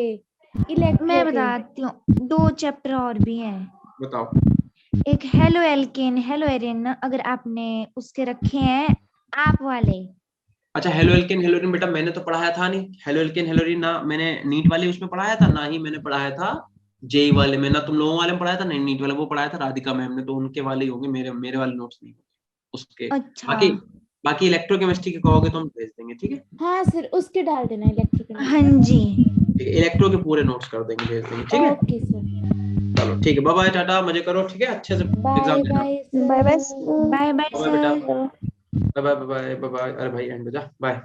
इलेक्ट्रो के मैं बताती हूँ, 2 चैप्टर और भी हैं। बताओ। एक हेलो एल्केन हेलो एरिन, अगर आपने उसके रखे हैं आप वाले। अच्छा, हेलो एल्केन हेलोरिन बेटा मैंने तो पढ़ाया था नहीं, हेलो एल्केन हेलोरिन ना मैंने नीट वाले उसमें पढ़ाया था, ना ही मैंने पढ़ाया था जेई वाले में, ना तुम लोगों वाले में पढ़ाया था, नहीं नीट वाले वो पढ़ाया था राधिका मैम ने, तो उनके वाले ही होंगे, मेरे मेरे वाले नोट्स नहीं होंगे उसके। अच्छा बाकी बाकी इलेक्ट्रोकेमिस्ट्री के कहोगे तो हम भेज देंगे, ठीक है। हाँ सर, उसके डाल देना इलेक्ट्रिकल। हाँ जी ठीक है, इलेक्ट्रो के पूरे नोट्स कर देंगे, भेज देंगे, ठीक है। Okay sir. चलो ठीक है, बाय बाय, टाटा, मजे करो, ठीक है, अच्छे से बाय एग्जाम देना। Bye bye bye sir. Bye bye bye बेटा, sir. Bye bye bye bye, अरे भाई एंड हो जा, बाय।